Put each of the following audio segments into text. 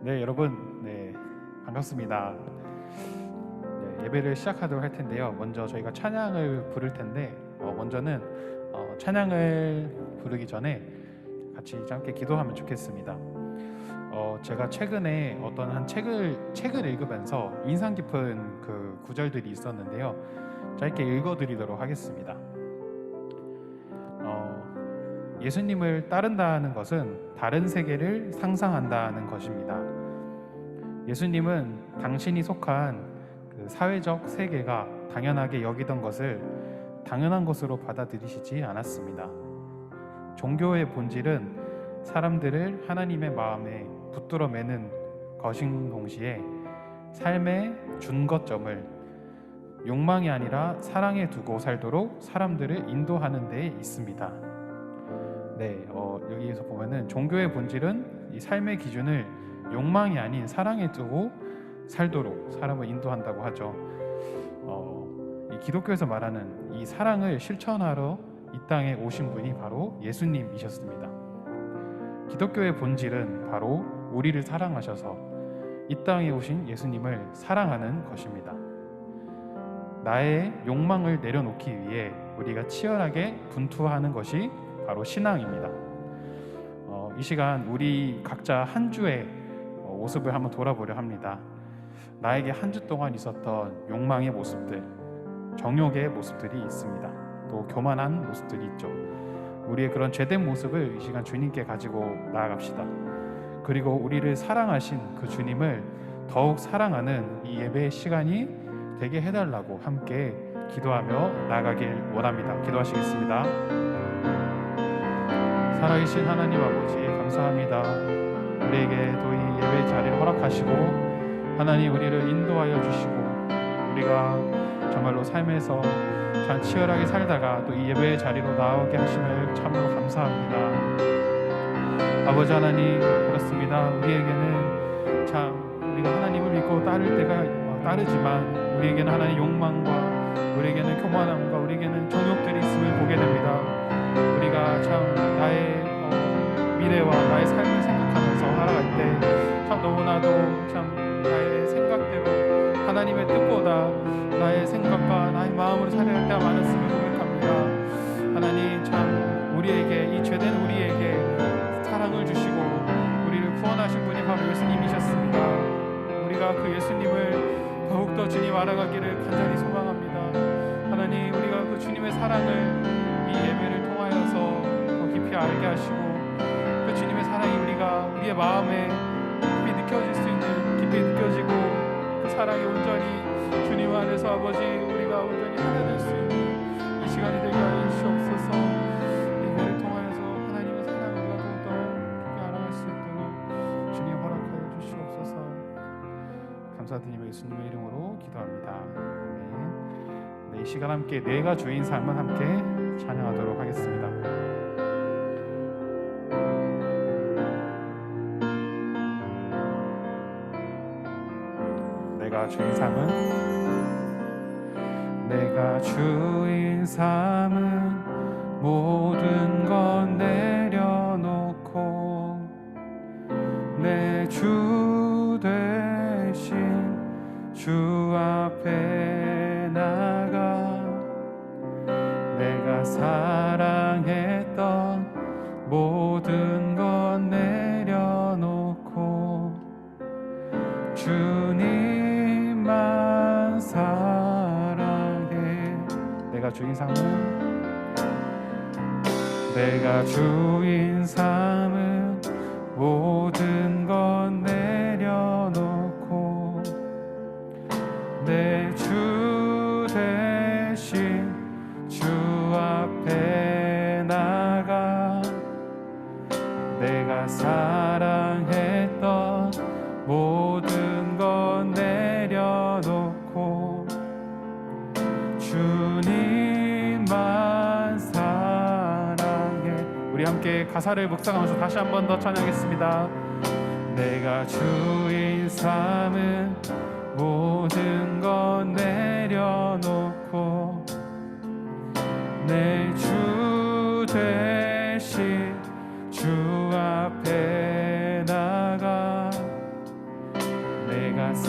네, 여러분, 반갑습니다. 네, 예배를 시작하도록 할 텐데요. 먼저 저희가 찬양을 부를 텐데, 먼저는 찬양을 부르기 전에 같이 함께 기도하면 좋겠습니다. 제가 최근에 어떤 한 책을 읽으면서 인상 깊은 그 구절들이 있었는데요. 짧게 읽어드리도록 하겠습니다. 예수님을 따른다는 것은 다른 세계를 상상한다는 것입니다. 예수님은 당신이 속한 그 사회적 세계가 당연하게 여기던 것을 당연한 것으로 받아들이시지 않았습니다. 종교의 본질은 사람들을 하나님의 마음에 붙들어 매는 것인 동시에 삶의 준거점을 욕망이 아니라 사랑에 두고 살도록 사람들을 인도하는 데 있습니다. 여기에서 보면은 종교의 본질은 이 삶의 기준을 욕망이 아닌 사랑에 두고 살도록 사람을 인도한다고 하죠. 이 기독교에서 말하는 이 사랑을 실천하러 이 땅에 오신 분이 바로 예수님이셨습니다. 기독교의 본질은 바로 우리를 사랑하셔서 이 땅에 오신 예수님을 사랑하는 것입니다. 나의 욕망을 내려놓기 위해 우리가 치열하게 분투하는 것이 바로 신앙입니다. 이 시간 우리 각자 한 주의 모습을 한번 돌아보려 합니다. 나에게 한 주 동안 있었던 욕망의 모습들, 정욕의 모습들이 있습니다. 또 교만한 모습들이 있죠. 우리의 그런 죄된 모습을 이 시간 주님께 가지고 나아갑시다. 그리고 우리를 사랑하신 그 주님을 더욱 사랑하는 이 예배의 시간이 되게 해달라고 함께 기도하며 나아가길 원합니다. 기도하시겠습니다. 살아계신 하나님 아버지, 감사합니다. 우리에게 또 이 예배 자리를 허락하시고 하나님 우리를 인도하여 주시고 우리가 정말로 삶에서 참 치열하게 살다가 또 이 예배의 자리로 나오게 하심을 참으로 감사합니다. 아버지 하나님, 그렇습니다. 우리에게는 참 우리가 하나님을 믿고 따를 때가 따르지만 우리에게는 하나님의 욕망과 우리에게는 교만함과 우리에게는 정욕들이 있음을 보게 됩니다. 우리가 참 나의 미래와 나의 삶을 생각하면서 살아갈 때 참 너무나도 참 나의 생각대로 하나님의 뜻보다 나의 생각과 나의 마음으로 살아야 할 때가 많았음을 고백합니다. 하나님, 참 우리에게 이 죄된 우리에게 사랑을 주시고 우리를 구원하신 분이 바로 예수님이셨습니다. 우리가 그 예수님을 더욱더 주님 알아가기를 간절히 소망합니다. 하나님, 우리가 그 주님의 사랑을 이 예배를 통하여서 더 깊이 알게 하시고 그 주님의 사랑이 우리의 마음에 깊이 느껴지고 그 사랑이 온전히 주님 안에서 아버지 우리가 온전히 하나 될 수 있는 이 시간이 되게 하여 주시옵소서. 예배를 통하여서 하나님의 사랑을 우리가 더욱더 깊이 알아갈 수 있도록 주님 허락하여 주시옵소서. 감사드리며 예수님의 이름으로 기도합니다. 아멘. 이 시간 함께 내가 주인 삶은 함께 찬양하도록 하겠습니다. 내가 주인 삶은 모든 건 내려놓고 내 주 대신 주 앞에 나가 내가 사랑했던 모든 건 내려놓고 주님만 사랑해. 내가 주인 삼은 모든 건 내려놓고 내 주 대신 주 앞에 나가 내가 사랑했던 모든 건 내려놓고 주님만 사랑해. 우리 함께 가사를 묵상하면서 다시 한 번 더 찬양하겠습니다. 내가 주인 삼은 모든 건 내려놓고 내 주 대신 주 앞에 나가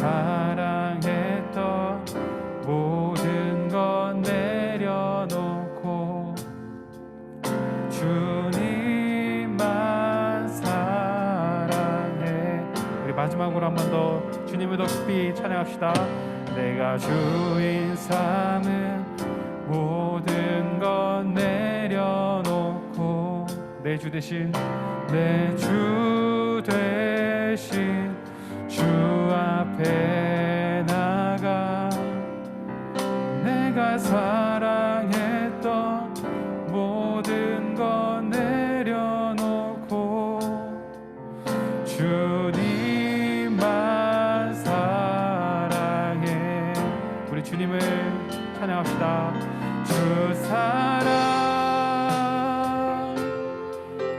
사랑했던 모든 것 내려놓고 주님만 사랑해. 우리 마지막으로 한 번 더 주님을 더 깊이 찬양합시다. 내가 주인 삼은 모든 것 내려놓고 내 주 대신 내 주 대신 주 앞에 나가 내가 사랑했던 모든 것 내려놓고 주님만 사랑해. 우리 주님을 찬양합시다. 주 사랑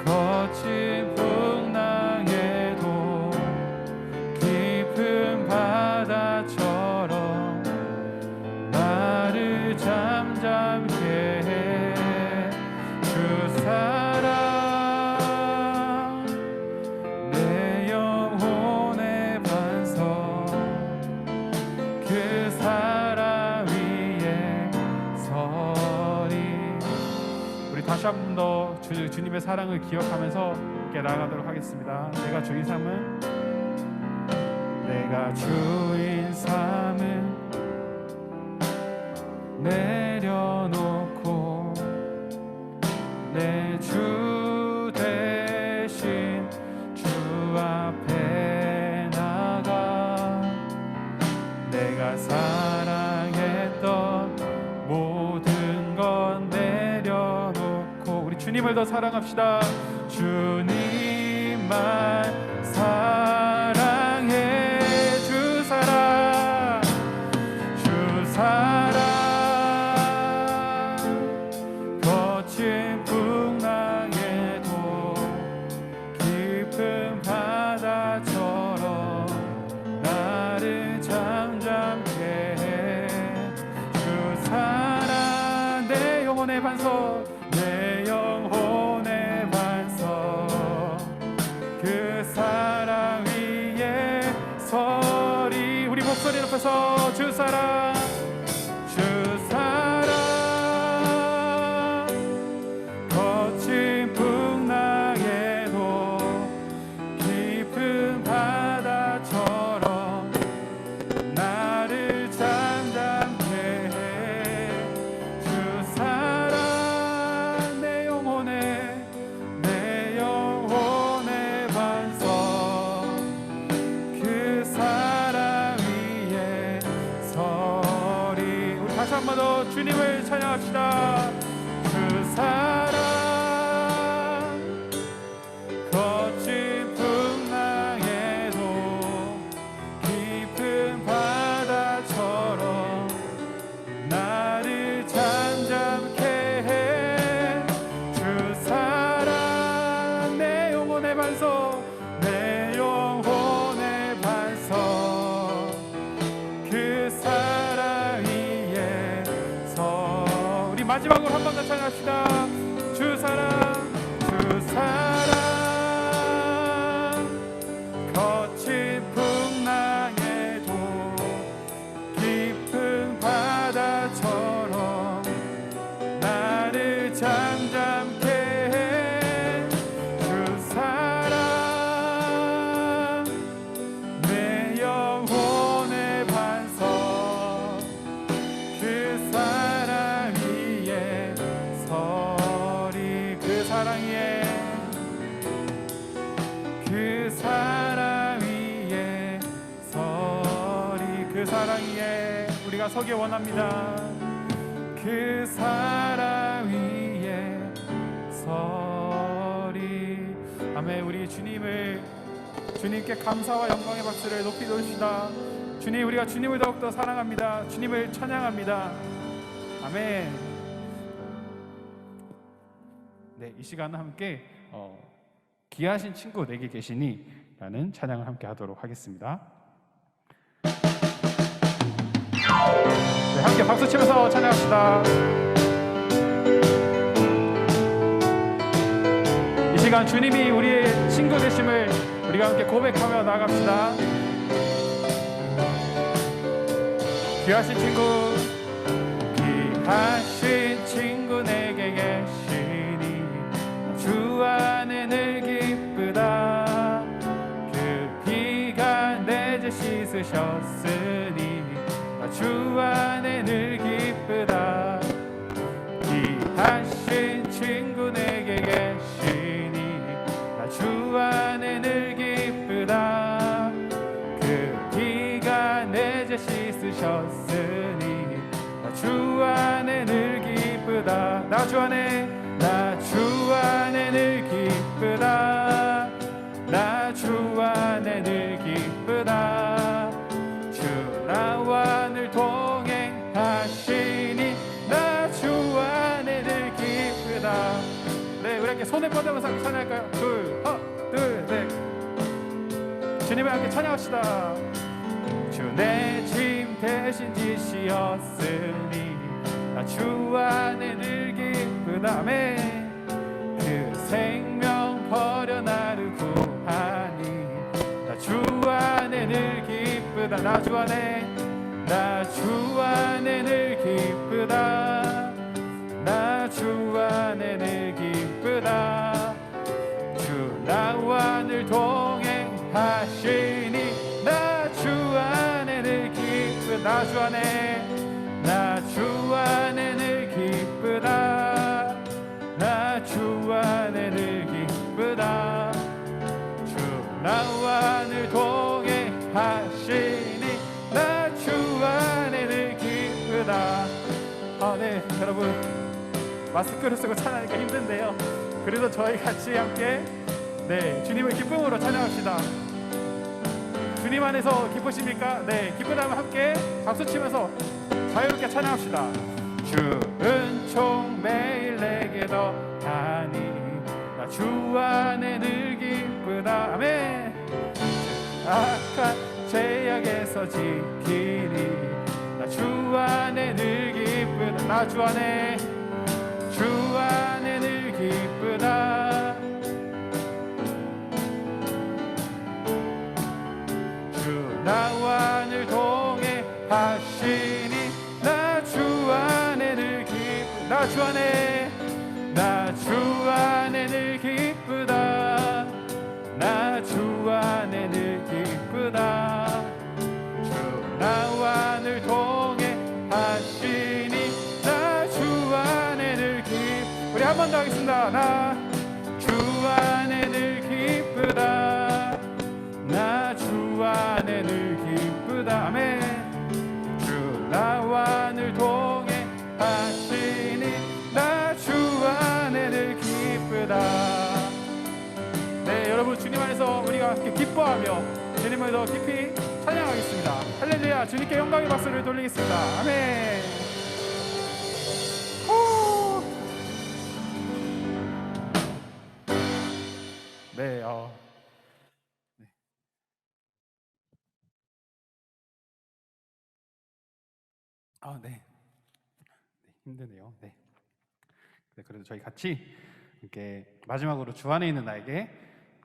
거친 풍랑에도 깊은 바다처럼 나를 잠잠케 해. 주 사랑 내 영혼의 반석 그 사랑 위에 서리. 우리 다시 한 번 더 주님의 사랑을 기억하면서 함께 나아가도록 하겠습니다. 내가 주인 삼은 내려놓고 내 주 대신 주 앞에 나가 내가 사랑했던 모든 것 내려놓고 우리 주님을 더 사랑합시다. 주님만 사랑해. 주 사랑 주 사랑 거친 풍랑에도 깊은 바다처럼 나를 잠잠케 해. 주 사랑 내 영혼의 반석 내 영혼의 반석 그 사랑 위에 서리. 우리 목소리 높여서 주 사랑 주 사랑 거친 풍랑에도 깊은 바다처럼 나를 잠잠케 해. 주 사랑 내 영혼의 반석 그 사랑 위에 서리. 우리 다시 한 번 더 주님을 찬양합시다. 주 사랑 거친 풍랑에도 깊은 바다처럼 나를 잠잠케 해. 주 사랑 내 영혼의 반석 내 영혼의 반석 그 사랑 위에 서. 우리 마지막으로 한 번 더 찬양합시다. 주 사랑 주 사랑 거친 풍랑에도 깊은 바다처럼 나를 잠잠케 해. 주 사랑 내 영혼의 반석 그 사랑 위에 서리. 그 사랑 위에 그 사랑 위에 서리. 그 사랑 위에 우리가 서기 원합니다. 그 사랑 위에 서리. 아멘. 우리 주님께 감사와 영광의 박수를 높이 돌립시다. 주님, 우리가 주님을 더욱더 사랑합니다. 주님을 찬양합니다. 아멘. 네, 이 시간은 함께 귀하신 친구 내게 계시니 라는 찬양을 함께 하도록 하겠습니다. 네, 함께 박수 치면서 찬양합시다. 이 시간 주님이 우리의 친구 되심을 우리가 함께 고백하며 나아갑시다. 귀하신 친구, 귀하신 친구 내게 계시니 주 안에 늘 기쁘다. 그 피가 내 죄 씻으셨으니 주 안에 늘 기쁘다. 귀하신 친구 내게 계시니 주 안에 늘 기쁘다. 그 피가 내 죄 씻으셨으니 주 안에 늘 기쁘다. 나 주 안에, 나 주 안에 늘 기쁘다. 나 주 안에 늘 기쁘다. 주 나와 늘 동행하시니 나 주 안에 늘 기쁘다. 네, 우리 함께 손을 뻗으면서 찬양할까요? 둘, 넷. 주님을 함께 찬양합시다. 주 내 짐 대신 지시었으니 나 주 안에 늘 기쁘다. 아멘. 그 생명 버려 나를 구하니 나 주 안에 늘 기쁘다. 나 주 안에, 나 주 안에 늘 기쁘다. 나 주 안에 늘 기쁘다. 주 나와 늘 동행하시니 나 주 안에 늘 기쁘다. 나 주 안에, 나 주 안에 늘 기쁘다. 나 주 안에 늘 기쁘다. 주 나와 늘 동행하시니 나 주 안에 늘 기쁘다. 네, 여러분 마스크를 쓰고 찬양하니까 힘든데요, 그래도 저희 같이 함께 주님을 기쁨으로 찬양합시다. 주님 안에서 기쁘십니까? 네, 기쁘다면 함께 박수치면서 자유롭게 찬양합시다. 주 은총 매일 내게 더하니 나 주 안에 늘 기쁘다. 아멘. 악한 죄악에서 지키니 나 주 안에 늘 기쁘다. 나 주 안에, 주 안에 늘 기쁘다. 주 나와 늘 동행하시니 나 주 안에 늘 기쁘다. 나 주 안에, 나 주 안에 늘 기쁘다. 나 주 안에 늘 기쁘다. 주 나와 늘 동행하시니 나 주 안에 늘 기쁘다. 우리 한 번 더 하겠습니다. 나 주 안에 늘 기쁘다. 나 주 안에 늘 기쁘다. 아멘. 주 나와 늘 동행하시니 나 주 안에 늘 기쁘다. 네, 여러분 주님 안에서 우리가 함께 기뻐하며 주님을 더 깊이 찬양하겠습니다. 할렐루야. 주님께 영광의 박수를 돌리겠습니다. 아멘. 네, 네. 힘드네요. 네. 그래도 저희 같이 이렇게 마지막으로 주 안에 있는 나에게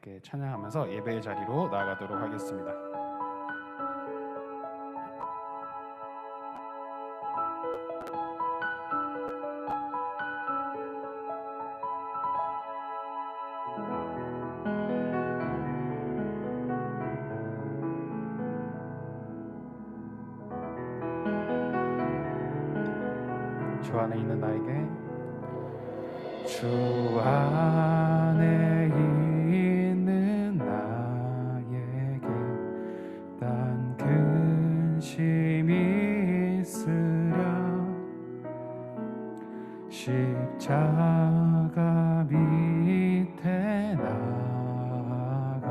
이렇게 찬양하면서 예배의 자리로 나아가도록 하겠습니다. 주 안에 있는 나에게, 주 안에 있는 나에게 난 근심이 있으랴. 십자가 밑에 나가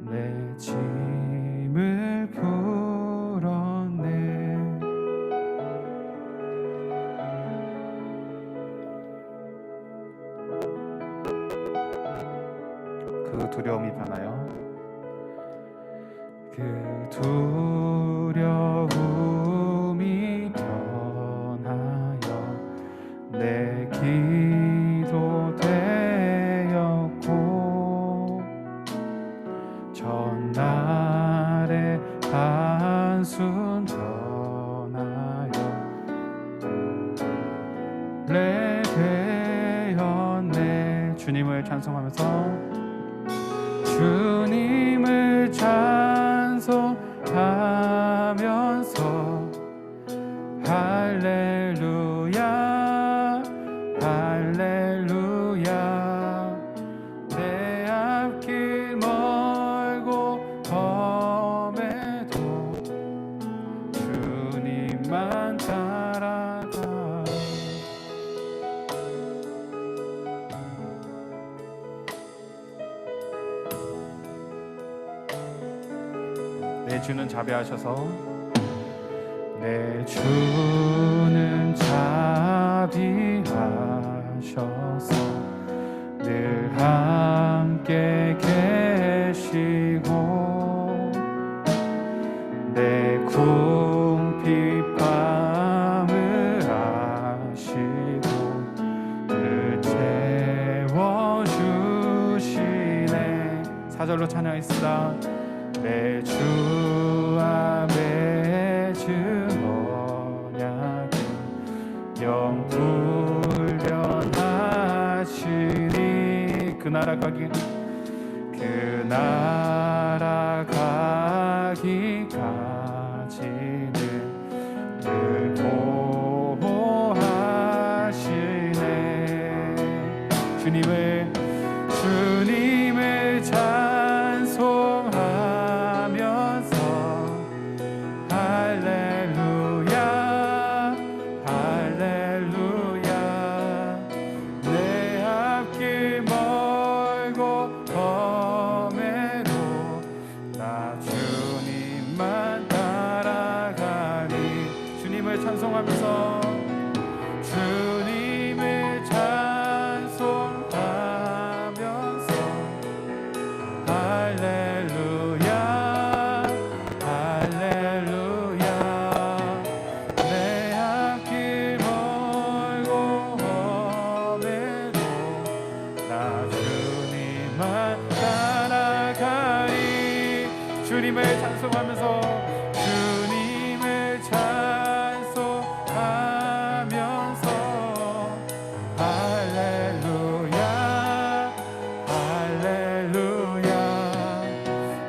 내 짐을 풀었네. 그 두려움이 변하여, 그 두려움이 변하여 내 기도 되었고, 전날의 한숨 전에 찬송하면서 주님을 찬송하면서 할렐루야 할렐루야 내 앞길 멀고 험해도 주님만 따라가. 내 주는 자비하셔서 내 주는 자비하셔서 늘 함께 계시고 내 궁핍함을 아시고 늘 채워주시네. 4절로 찬양하겠습니다. 내 주와 맺은 언약은 영불변하시니 그 나라 가기까지는 늘 보호하시네. 주님을 찬송하면서 할렐루야 할렐루야 내 앞길 멀고 험해도 나 주님만 따라가리. 주님을 찬송하면서 주님을 찬송하면서 할렐루야 할렐루야 내 앞길 멀고 험해도 나 주님만 따라가리. 주님을 찬송하면서 주님을 찬송하면서 할렐루야 할렐루야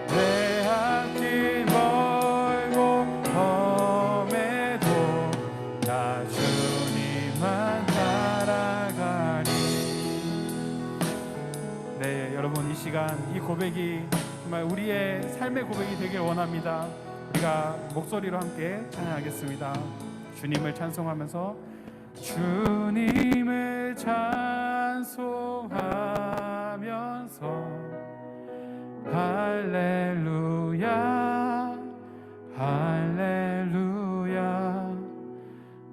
내 앞길 멀고 험해도 나 주님만 따라가리. 네, 여러분 이 시간 이 고백이 정말 우리의 삶의 고백이 되길 원합니다. 우리가 목소리로 함께 찬양하겠습니다. 주님을 찬송하면서 주님을 찬송하면서 할렐루야 할렐루야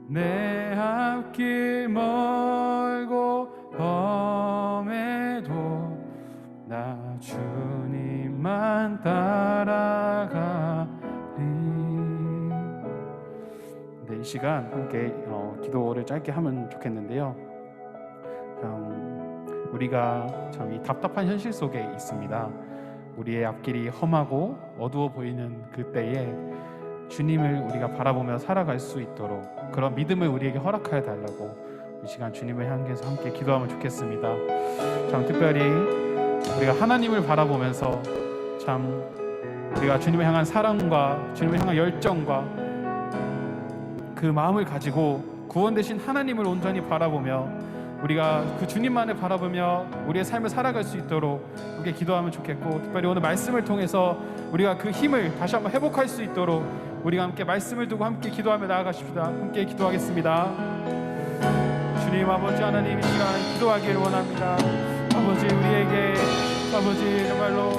내 앞길 멀고 험해도 나 주님만 따라가리. 네, 이 시간 함께 기도를 짧게 하면 좋겠는데요. 우리가 참 이 답답한 현실 속에 있습니다. 우리의 앞길이 험하고 어두워 보이는 그때에 주님을 우리가 바라보며 살아갈 수 있도록 그런 믿음을 우리에게 허락하여 달라고 이 시간 주님을 향해서 함께 기도하면 좋겠습니다. 참 특별히 우리가 하나님을 바라보면서 참 우리가 주님을 향한 사랑과 주님을 향한 열정과 그 마음을 가지고 구원 되신 하나님을 온전히 바라보며 우리가 그 주님만을 바라보며 우리의 삶을 살아갈 수 있도록 우리가 기도하면 좋겠고, 특별히 오늘 말씀을 통해서 우리가 그 힘을 다시 한번 회복할 수 있도록 우리가 함께 말씀을 두고 함께 기도하며 나아가십시다. 함께 기도하겠습니다. 주님 아버지 하나님, 이 시간 기도하기를 원합니다. 아버지 우리에게 아버지 정말로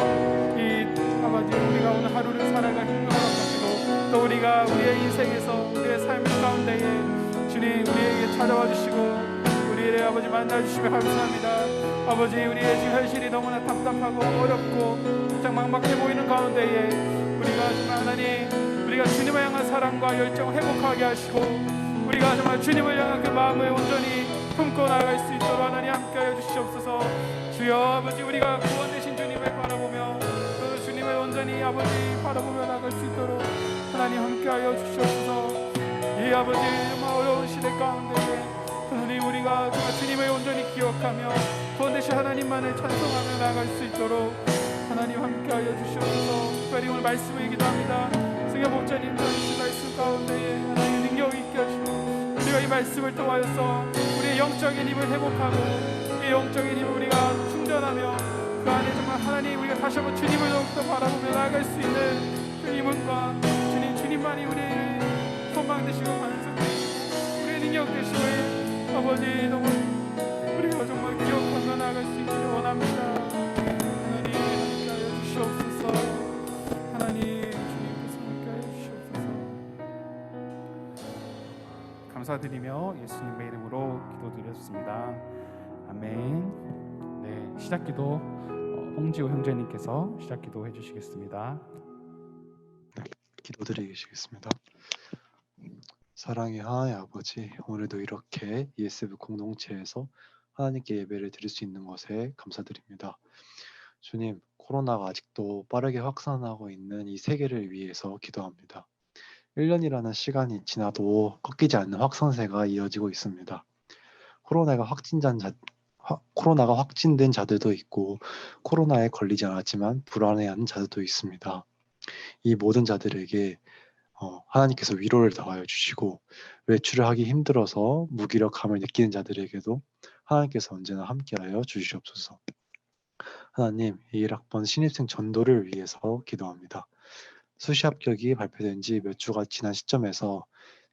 이 아버지 우리가 오늘 하루를 살아갈 힘을 허락하시고 또 우리가 우리의 인생에서 우리의 삶 가운데에 주님 우리에게 찾아와 주시고 우리의 아버지 만나주시며 감사합니다. 아버지 우리의 지금 현실이 너무나 답답하고 어렵고 살짝 막막해 보이는 가운데에 우리가 정말 하나님 우리가 주님을 향한 사랑과 열정을 회복하게 하시고 우리가 정말 주님을 향한 그 마음을 온전히 품고 나아갈 수 있도록 하나님 함께하여 주시옵소서. 주여 아버지 우리가 구원되신 주님을 바라보며 그 주님을 온전히 아버지 바라보며 나아갈 수 있도록 하나님 함께하여 주시옵소서. 이 아버지 정말 어려운 시대 가운데에 하나님 우리가 정말 주님을 온전히 기억하며 구원 되신 하나님만을 찬송하며 나아갈 수 있도록 하나님 함께하여 주시옵소서. 특별히 오늘 말씀을 기도합니다. 승엽 목자님 전하신 말씀 가운데에 하나님의 능력이 있게 하시고 우리가 이 말씀을 통하여서 우리의 영적인 힘을 회복하고 이 영적인 힘을 우리가 충전하며 그 안에 정말 하나님 우리가 다시 한번 주님을 더욱더 바라보며 나아갈 수 있는 그 힘과 주님만이 우리의 소망 되시고 반석 되시고 우리의 능력 되심을 아버지 너무 우리가 정말 기억하며 나아갈 수 있기를 원합니다. 하나님 함께하여 주시옵소서. 하나님 주님께서 함께하여 주시옵소서. 감사드리며 예수님의 이름으로 기도드렸습니다. 아멘. 네, 시작기도 홍지호 형제님께서 시작기도 해주시겠습니다. 기도드리겠습니다. 사랑의 하나님 아버지, 오늘도 이렇게 ESF 공동체에서 하나님께 예배를 드릴 수 있는 것에 감사드립니다. 주님, 코로나가 아직도 빠르게 확산하고 있는 이 세계를 위해서 기도합니다. 1년이라는 시간이 지나도 꺾이지 않는 확산세가 이어지고 있습니다. 코로나가 확진된 자들도 있고 코로나에 걸리지 않았지만 불안해하는 자들도 있습니다. 이 모든 자들에게 하나님께서 위로를 더하여 주시고 외출을 하기 힘들어서 무기력함을 느끼는 자들에게도 하나님께서 언제나 함께하여 주시옵소서. 하나님, 이 1학번 신입생 전도를 위해서 기도합니다. 수시 합격이 발표된 지 몇 주가 지난 시점에서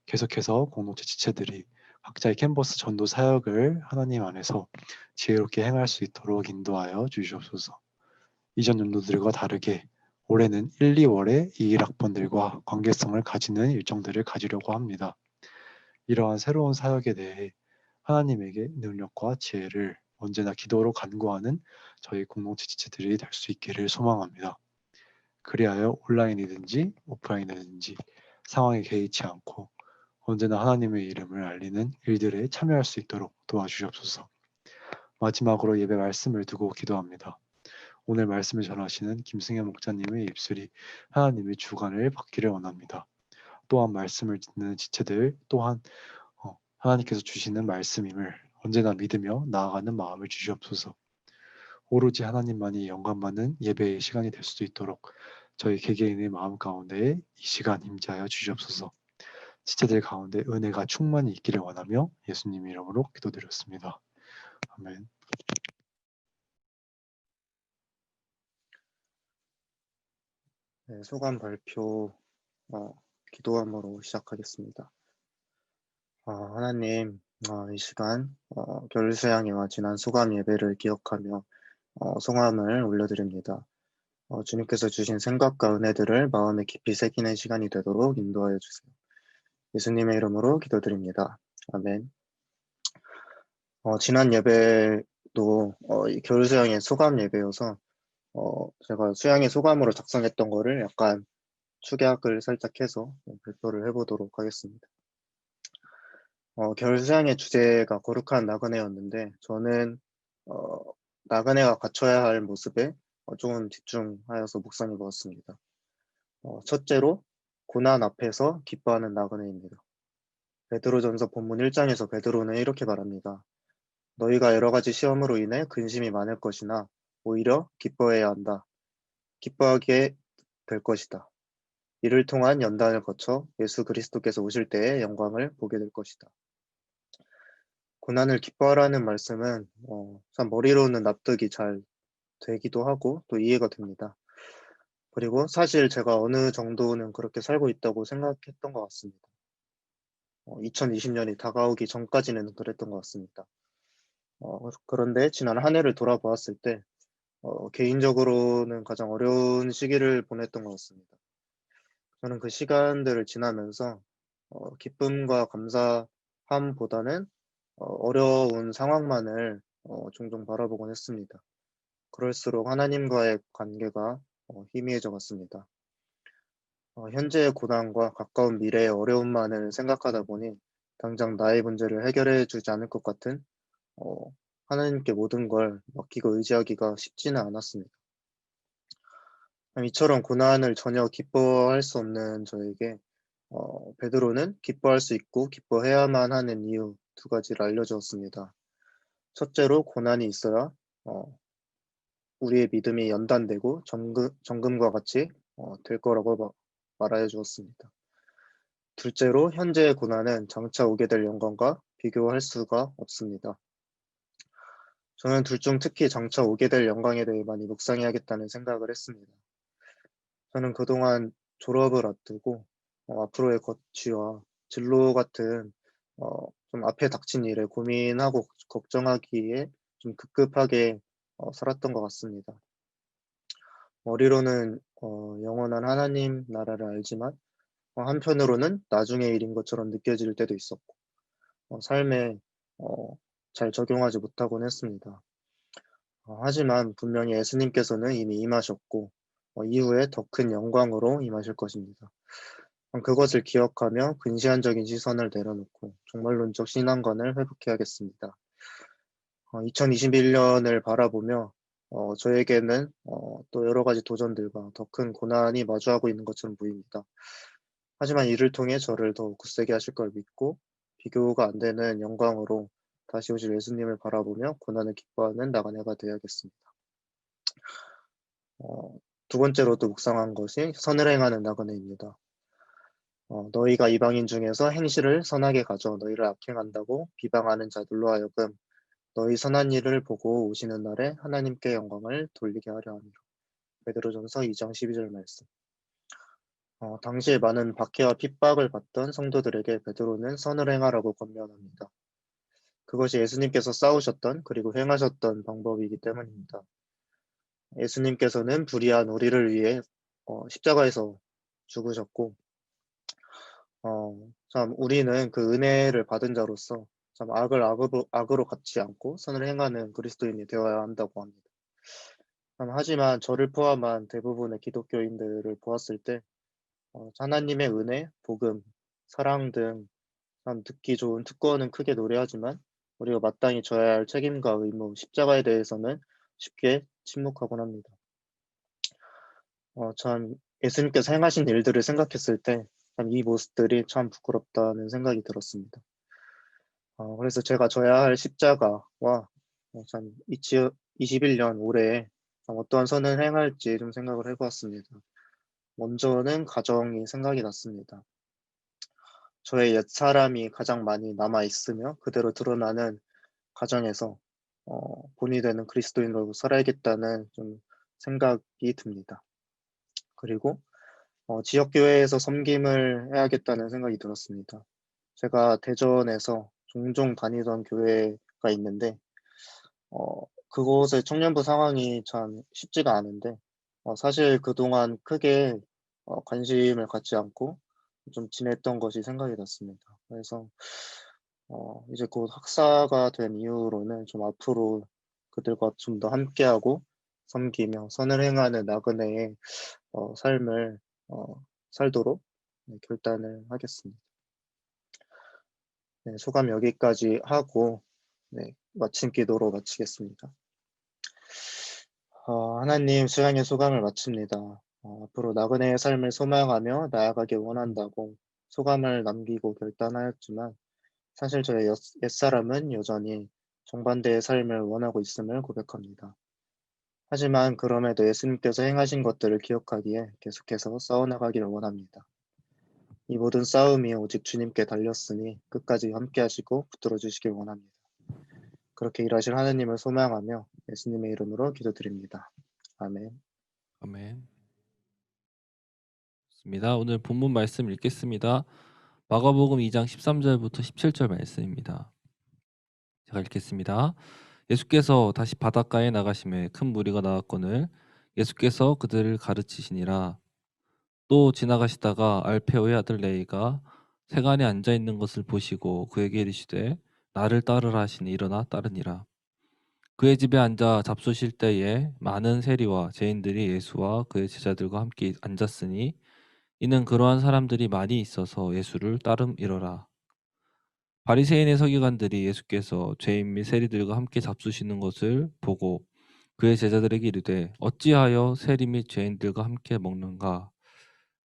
계속해서 공동체 지체들이 각자의 캠퍼스 전도 사역을 하나님 안에서 지혜롭게 행할 수 있도록 인도하여 주시옵소서. 이전 연도들과 다르게 올해는 1, 2월에 이 1학번들과 관계성을 가지는 일정들을 가지려고 합니다. 이러한 새로운 사역에 대해 하나님에게 능력과 지혜를 언제나 기도로 간구하는 저희 공동체 지체들이 될 수 있기를 소망합니다. 그리하여 온라인이든지 오프라인이든지 상황에 개의치 않고 언제나 하나님의 이름을 알리는 일들에 참여할 수 있도록 도와주시옵소서. 마지막으로 예배 말씀을 두고 기도합니다. 오늘 말씀을 전하시는 김승현 목자님의 입술이 하나님의 주관을 받기를 원합니다. 또한 말씀을 듣는 지체들 또한 하나님께서 주시는 말씀임을 언제나 믿으며 나아가는 마음을 주시옵소서. 오로지 하나님만이 영광받는 예배의 시간이 될 수 있도록 저희 개개인의 마음 가운데에 이 시간 임재하여 주시옵소서. 지체들 가운데 은혜가 충만히 있기를 원하며 예수님 이름으로 기도드렸습니다. 아멘. 네, 소감 발표 기도함으로 시작하겠습니다. 하나님, 이 시간 겨울수양회와 지난 소감 예배를 기억하며 송함을 올려드립니다. 주님께서 주신 생각과 은혜들을 마음에 깊이 새기는 시간이 되도록 인도하여 주세요. 예수님의 이름으로 기도드립니다. 아멘. 지난 예배도 이 겨울수양회 소감 예배여서 제가 수양회 소감으로 작성했던 거를 약간 축약을 살짝 해서 발표를 해보도록 하겠습니다. 겨울 수양의 주제가 거룩한 나그네였는데 저는 나그네가 갖춰야 할 모습에 조금 집중하여서 묵상해 보았습니다. 첫째로 고난 앞에서 기뻐하는 나그네입니다. 베드로전서 본문 1장에서 베드로는 이렇게 말합니다. 너희가 여러 가지 시험으로 인해 근심이 많을 것이나 오히려 기뻐해야 한다. 기뻐하게 될 것이다. 이를 통한 연단을 거쳐 예수 그리스도께서 오실 때의 영광을 보게 될 것이다. 고난을 기뻐하라는 말씀은 참 머리로는 납득이 잘 되기도 하고 또 이해가 됩니다. 그리고 사실 제가 어느 정도는 그렇게 살고 있다고 생각했던 것 같습니다. 2020년이 다가오기 전까지는 그랬던 것 같습니다. 그런데 지난 한 해를 돌아보았을 때 개인적으로는 가장 어려운 시기를 보냈던 것 같습니다. 저는 그 시간들을 지나면서 기쁨과 감사함보다는 어려운 상황만을 종종 바라보곤 했습니다. 그럴수록 하나님과의 관계가 희미해져 갔습니다. 현재의 고난과 가까운 미래의 어려움만을 생각하다 보니 당장 나의 문제를 해결해 주지 않을 것 같은 하나님께 모든 걸 맡기고 의지하기가 쉽지는 않았습니다. 이처럼 고난을 전혀 기뻐할 수 없는 저에게 베드로는 기뻐할 수 있고 기뻐해야만 하는 이유 두 가지를 알려주었습니다. 첫째로 고난이 있어야 우리의 믿음이 연단되고 정금과 같이 될 거라고 말하여 주었습니다. 둘째로 현재의 고난은 장차 오게 될 영광과 비교할 수가 없습니다. 저는 둘 중 특히 장차 오게 될 영광에 대해 많이 묵상해야겠다는 생각을 했습니다. 저는 그동안 졸업을 앞두고 앞으로의 거취와 진로 같은 좀 앞에 닥친 일에 고민하고 걱정하기에 좀 급급하게 살았던 것 같습니다. 머리로는 영원한 하나님 나라를 알지만 한편으로는 나중의 일인 것처럼 느껴질 때도 있었고 삶에 잘 적용하지 못하곤 했습니다. 하지만 분명히 예수님께서는 이미 임하셨고 이후에 더 큰 영광으로 임하실 것입니다. 그것을 기억하며 근시안적인 시선을 내려놓고 종말론적 신앙관을 회복해야겠습니다. 2021년을 바라보며 저에게는 또 여러 가지 도전들과 더 큰 고난이 마주하고 있는 것처럼 보입니다. 하지만 이를 통해 저를 더욱 굳세게 하실 걸 믿고 비교가 안 되는 영광으로 다시 오실 예수님을 바라보며 고난을 기뻐하는 나간 해가 되어야겠습니다. 두 번째로 또 묵상한 것이 선을 행하는 나그네입니다. 너희가 이방인 중에서 행실을 선하게 가져 너희를 악행한다고 비방하는 자들로 하여금 너희 선한 일을 보고 오시는 날에 하나님께 영광을 돌리게 하려 함이라. 베드로전서 2장 12절 말씀. 당시에 많은 박해와 핍박을 받던 성도들에게 베드로는 선을 행하라고 권면합니다. 그것이 예수님께서 싸우셨던 그리고 행하셨던 방법이기 때문입니다. 예수님께서는 불의한 우리를 위해 십자가에서 죽으셨고 참 우리는 그 은혜를 받은 자로서 참 악을 악으로 갚지 않고 선을 행하는 그리스도인이 되어야 한다고 합니다. 하지만 저를 포함한 대부분의 기독교인들을 보았을 때 하나님의 은혜, 복음, 사랑 등 참 듣기 좋은 특권은 크게 노래하지만 우리가 마땅히 져야 할 책임과 의무, 십자가에 대해서는 쉽게 침묵하곤 합니다. 참 예수님께서 행하신 일들을 생각했을 때 참 이 모습들이 참 부끄럽다는 생각이 들었습니다. 그래서 제가 져야 할 십자가와 참 21년 올해에 어떠한 선을 행할지 좀 생각을 해보았습니다. 먼저는 가정이 생각이 났습니다. 저의 옛사람이 가장 많이 남아있으며 그대로 드러나는 가정에서 본이 되는 그리스도인으로 살아야겠다는 좀 생각이 듭니다. 그리고 지역교회에서 섬김을 해야겠다는 생각이 들었습니다. 제가 대전에서 종종 다니던 교회가 있는데 그곳의 청년부 상황이 참 쉽지가 않은데 사실 그동안 크게 관심을 갖지 않고 좀 지냈던 것이 생각이 났습니다. 그래서 이제 곧 학사가 된 이후로는 좀 앞으로 그들과 좀 더 함께하고 섬기며 선을 행하는 나그네의 삶을 살도록 결단을 하겠습니다. 네, 소감 여기까지 하고 마침 기도로 마치겠습니다. 하나님, 수양의 소감을 마칩니다. 앞으로 나그네의 삶을 소망하며 나아가길 원한다고 소감을 남기고 결단하였지만 사실 저의 옛사람은 여전히 정반대의 삶을 원하고 있음을 고백합니다. 하지만 그럼에도 예수님께서 행하신 것들을 기억하기에 계속해서 싸워나가기를 원합니다. 이 모든 싸움이 오직 주님께 달렸으니 끝까지 함께 하시고 붙들어 주시길 원합니다. 그렇게 일하실 하나님을 소망하며 예수님의 이름으로 기도드립니다. 아멘. 아멘. 좋습니다. 오늘 본문 말씀 읽겠습니다. 마가복음 2장 13절부터 17절 말씀입니다. 제가 읽겠습니다. 예수께서 다시 바닷가에 나가심에 큰 무리가 나왔거늘 예수께서 그들을 가르치시니라. 또 지나가시다가 알페오의 아들 레이가 세간에 앉아 있는 것을 보시고 그에게 이르시되 나를 따르라 하시니 일어나 따르니라. 그의 집에 앉아 잡수실 때에 많은 세리와 죄인들이 예수와 그의 제자들과 함께 앉았으니 이는 그러한 사람들이 많이 있어서 예수를 따름이러라. 바리새인의 서기관들이 예수께서 죄인 및 세리들과 함께 잡수시는 것을 보고 그의 제자들에게 이르되 어찌하여 세리 및 죄인들과 함께 먹는가?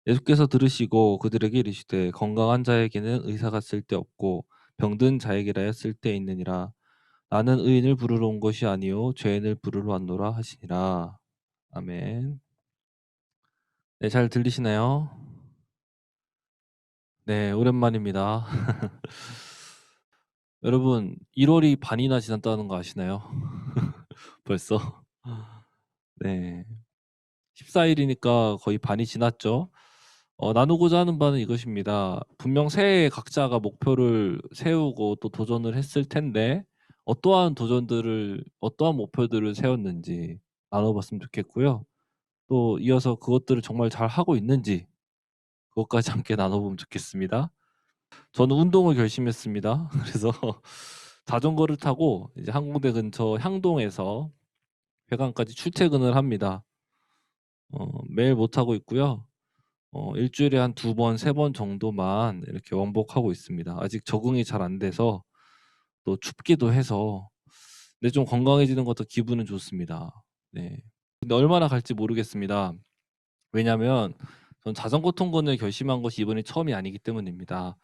예수께서 들으시고 그들에게 이르시되 건강한 자에게는 의사가 쓸데없고 병든 자에게라야 쓸데 있느니라. 나는 의인을 부르러 온 것이 아니요 죄인을 부르러 왔노라 하시니라. 아멘. 네, 잘 들리시나요? 네, 오랜만입니다. 여러분, 1월이 반이나 지났다는 거 아시나요? 벌써? 네. 14일이니까 거의 반이 지났죠. 나누고자 하는 바는 이것입니다. 분명 새해에 각자가 목표를 세우고 또 도전을 했을 텐데 어떠한 목표들을 세웠는지 나눠봤으면 좋겠고요. 또 이어서 그것들을 정말 잘 하고 있는지 그것까지 함께 나눠보면 좋겠습니다. 저는 운동을 결심했습니다. 그래서 자전거를 타고 이제 항공대 근처 향동에서 회관까지 출퇴근을 합니다. 매일 못 하고 있고요. 일주일에 한 2번, 3번 정도만 이렇게 왕복하고 있습니다. 아직 적응이 잘 안 돼서 또 춥기도 해서 근데 좀 건강해지는 것도 기분은 좋습니다. 네. 근데 얼마나 갈지 모르겠습니다. 왜냐면 전 자전거 통근을 결심한 것이 이번이 처음이 아니기 때문입니다.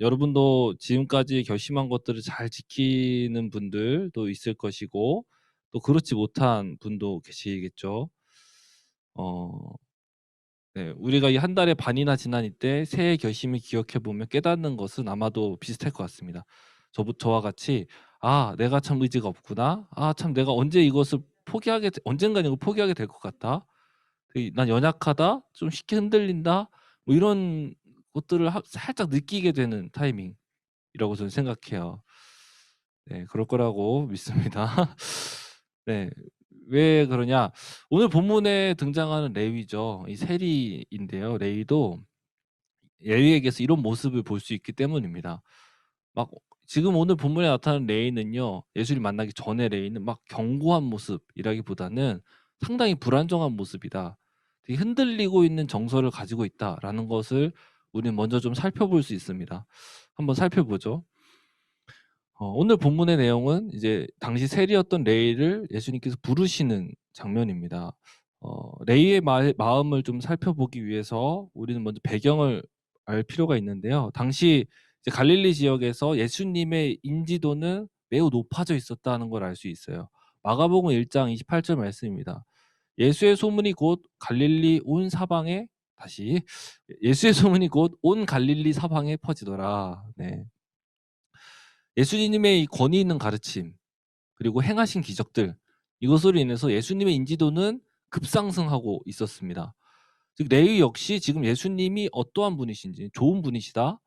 여러분도 지금까지 결심한 것들을 잘 지키는 분들도 있을 것이고 또 그렇지 못한 분도 계시겠죠. 네, 우리가 이 한 달의 반이나 지난 이때 새해 결심을 기억해 보면 깨닫는 것은 아마도 비슷할 것 같습니다. 저와 같이 '아 내가 참 의지가 없구나. 아 참 내가 언젠간 이걸 포기하게 될 것 같다. 난 연약하다. 좀 쉽게 흔들린다.' 뭐 이런 것들을 살짝 느끼게 되는 타이밍이라고 저는 생각해요. 네, 그럴 거라고 믿습니다. 네. 왜 그러냐? 오늘 본문에 등장하는 레위죠. 이 세리인데요. 레위도 레위에게서 이런 모습을 볼 수 있기 때문입니다. 막 지금 오늘 본문에 나타나는 레위는요. 예수님 만나기 전의 레위는 막 견고한 모습이라기보다는 상당히 불안정한 모습이다. 되게 흔들리고 있는 정서를 가지고 있다라는 것을 우리는 먼저 좀 살펴볼 수 있습니다. 한번 살펴보죠. 오늘 본문의 내용은 이제 당시 세리였던 레위를 예수님께서 부르시는 장면입니다. 레위의 마음을 좀 살펴보기 위해서 우리는 먼저 배경을 알 필요가 있는데요. 당시 이제 갈릴리 지역에서 예수님의 인지도는 매우 높아져 있었다는 걸 알 수 있어요. 마가복음 1장 28절 말씀입니다. 예수의 소문이 곧 온 갈릴리 사방에 퍼지더라. 네. 예수님의 이 권위 있는 가르침 그리고 행하신 기적들 이것으로 인해서 예수님의 인지도는 급상승하고 있었습니다. 즉 레위 역시 지금 예수님이 어떠한 분이신지 좋은 분이시다.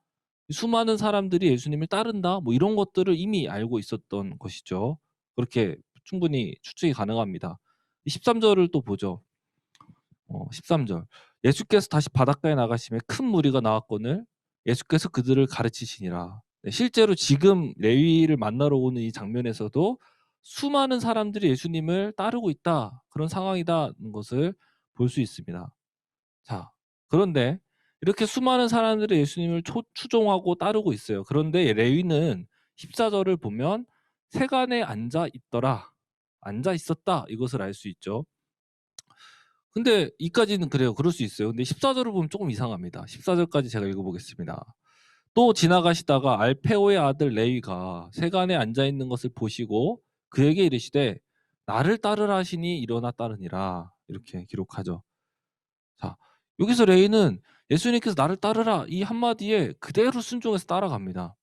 수많은 사람들이 예수님을 따른다. 뭐 이런 것들을 이미 알고 있었던 것이죠. 그렇게 충분히 추측이 가능합니다. 13절을 또 보죠. 13절. 예수께서 다시 바닷가에 나가심에 큰 무리가 나왔거늘 예수께서 그들을 가르치시니라. 네, 실제로 지금 레위를 만나러 오는 이 장면에서도 수많은 사람들이 예수님을 따르고 있다. 그런 상황이다는 것을 볼 수 있습니다. 자, 그런데 이렇게 수많은 사람들이 예수님을 추종하고 따르고 있어요. 그런데 레위는 14절을 보면 세간에 앉아 있더라. 앉아 있었다. 이것을 알 수 있죠. 근데 이까지는 그래요. 그럴 수 있어요. 근데 14절을 보면 조금 이상합니다. 14절까지 제가 읽어보겠습니다. 또 지나가시다가 알페오의 아들 레위가 세간에 앉아 있는 것을 보시고 그에게 이르시되 나를 따르라 하시니 일어나 따르니라. 이렇게 기록하죠. 자, 여기서 레위는 예수님께서 나를 따르라 이 한마디에 그대로 순종해서 따라갑니다.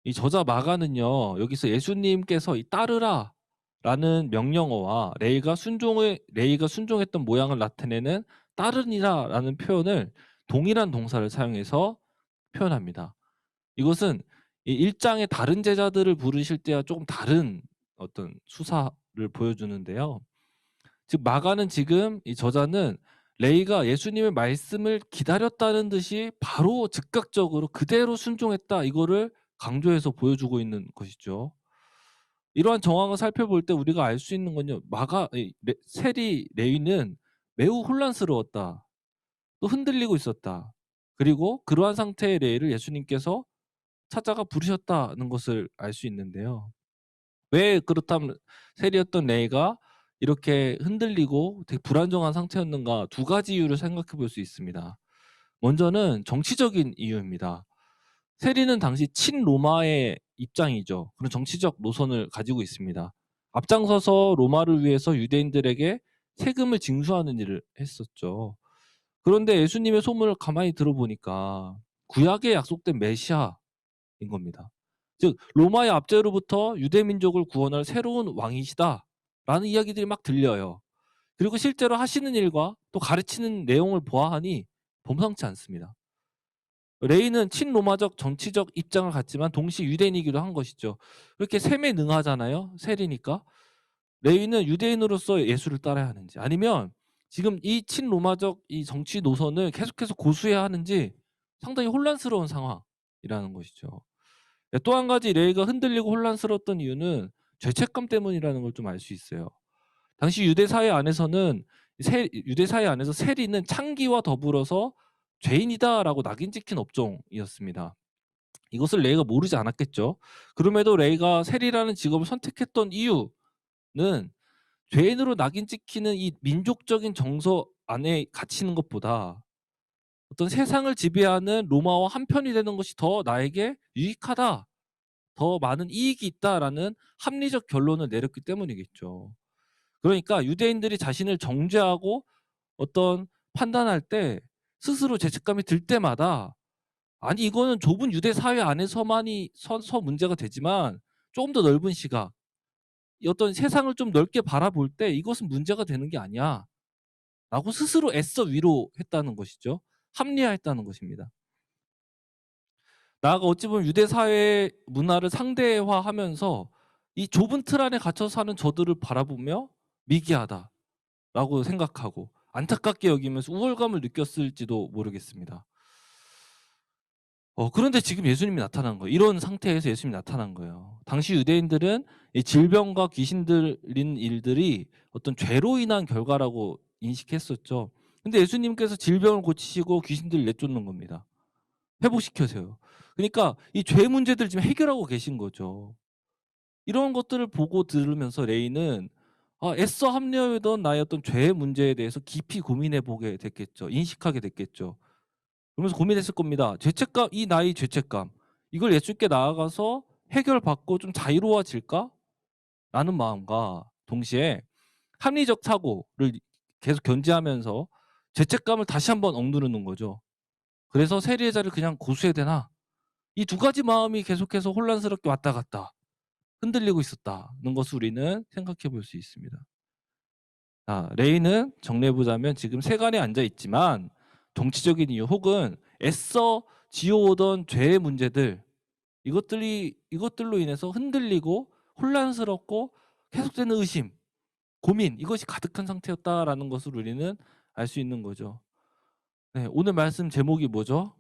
이 저자 마가는요. 여기서 예수님께서 이 따르라 라는 명령어와 레위가 순종했던 모양을 나타내는 따르니라라는 표현을 동일한 동사를 사용해서 표현합니다. 이것은 이 1장의 다른 제자들을 부르실 때와 조금 다른 어떤 수사를 보여주는데요. 즉 마가는 지금 이 저자는 레위가 예수님의 말씀을 기다렸다는 듯이 바로 즉각적으로 그대로 순종했다 이거를 강조해서 보여주고 있는 것이죠. 이러한 정황을 살펴볼 때 우리가 알 수 있는 건요. 세리 레위는 매우 혼란스러웠다. 또 흔들리고 있었다. 그리고 그러한 상태의 레위를 예수님께서 찾아가 부르셨다는 것을 알 수 있는데요. 왜 그렇다면 세리였던 레위가 이렇게 흔들리고 되게 불안정한 상태였는가 2가지 이유를 생각해 볼 수 있습니다. 먼저는 정치적인 이유입니다. 세리는 당시 친로마의 입장이죠. 그런 정치적 노선을 가지고 있습니다. 앞장서서 로마를 위해서 유대인들에게 세금을 징수하는 일을 했었죠. 그런데 예수님의 소문을 가만히 들어보니까 구약에 약속된 메시아인 겁니다. 즉 로마의 압제로부터 유대 민족을 구원할 새로운 왕이시다라는 이야기들이 막 들려요. 그리고 실제로 하시는 일과 또 가르치는 내용을 보아하니 범상치 않습니다. 레이는 친로마적 정치적 입장을 갖지만 동시에 유대인이기도 한 것이죠. 그렇게 셈에 능하잖아요. 세리니까. 레이는 유대인으로서 예수를 따라야 하는지 아니면 지금 이 친로마적 이 정치 노선을 계속해서 고수해야 하는지 상당히 혼란스러운 상황이라는 것이죠. 또 한 가지 레이가 흔들리고 혼란스러웠던 이유는 죄책감 때문이라는 걸 좀 알 수 있어요. 당시 유대 사회 안에서는 유대 사회 안에서 세리는 창기와 더불어서 죄인이다라고 낙인 찍힌 업종이었습니다. 이것을 레이가 모르지 않았겠죠. 그럼에도 레이가 세리라는 직업을 선택했던 이유는 죄인으로 낙인 찍히는 이 민족적인 정서 안에 갇히는 것보다 어떤 세상을 지배하는 로마와 한편이 되는 것이 더 나에게 유익하다, 더 많은 이익이 있다라는 합리적 결론을 내렸기 때문이겠죠. 그러니까 유대인들이 자신을 정죄하고 어떤 판단할 때 스스로 죄책감이 들 때마다 아니 이거는 좁은 유대 사회 안에서만이 서 문제가 되지만 조금 더 넓은 시각, 이 어떤 세상을 좀 넓게 바라볼 때 이것은 문제가 되는 게 아니야 라고 스스로 애써 위로했다는 것이죠. 합리화했다는 것입니다. 나아가 어찌 보면 유대 사회 문화를 상대화하면서 이 좁은 틀 안에 갇혀 사는 저들을 바라보며 미개하다라고 생각하고 안타깝게 여기면서 우월감을 느꼈을지도 모르겠습니다. 그런데 지금 예수님이 나타난 거예요. 이런 상태에서 예수님이 나타난 거예요. 당시 유대인들은 이 질병과 귀신 들린 일들이 어떤 죄로 인한 결과라고 인식했었죠. 근데 예수님께서 질병을 고치시고 귀신들을 내쫓는 겁니다. 회복시켜서요. 그러니까 이 죄 문제들 지금 해결하고 계신 거죠. 이런 것들을 보고 들으면서 레이는 애써 합리화하던 나의 어떤 죄의 문제에 대해서 깊이 고민해 보게 됐겠죠. 인식하게 됐겠죠. 그러면서 고민했을 겁니다. 죄책감, 이 나의 죄책감, 이걸 예수님께 나아가서 해결받고 좀 자유로워질까? 라는 마음과 동시에 합리적 사고를 계속 견지하면서 죄책감을 다시 한번 억누르는 거죠. 그래서 세리의 자를 그냥 고수해야 되나? 이 두 가지 마음이 계속해서 혼란스럽게 왔다 갔다 흔들리고 있었다는 것을 우리는 생각해 볼 수 있습니다. 레이는 정리해 보자면 지금 세간에 앉아 있지만 정치적인 이유 혹은 애써 지어오던 죄의 문제들 이것들로 인해서 흔들리고 혼란스럽고 계속되는 의심, 고민 이것이 가득한 상태였다라는 것을 우리는 알 수 있는 거죠. 네, 오늘 말씀 제목이 뭐죠?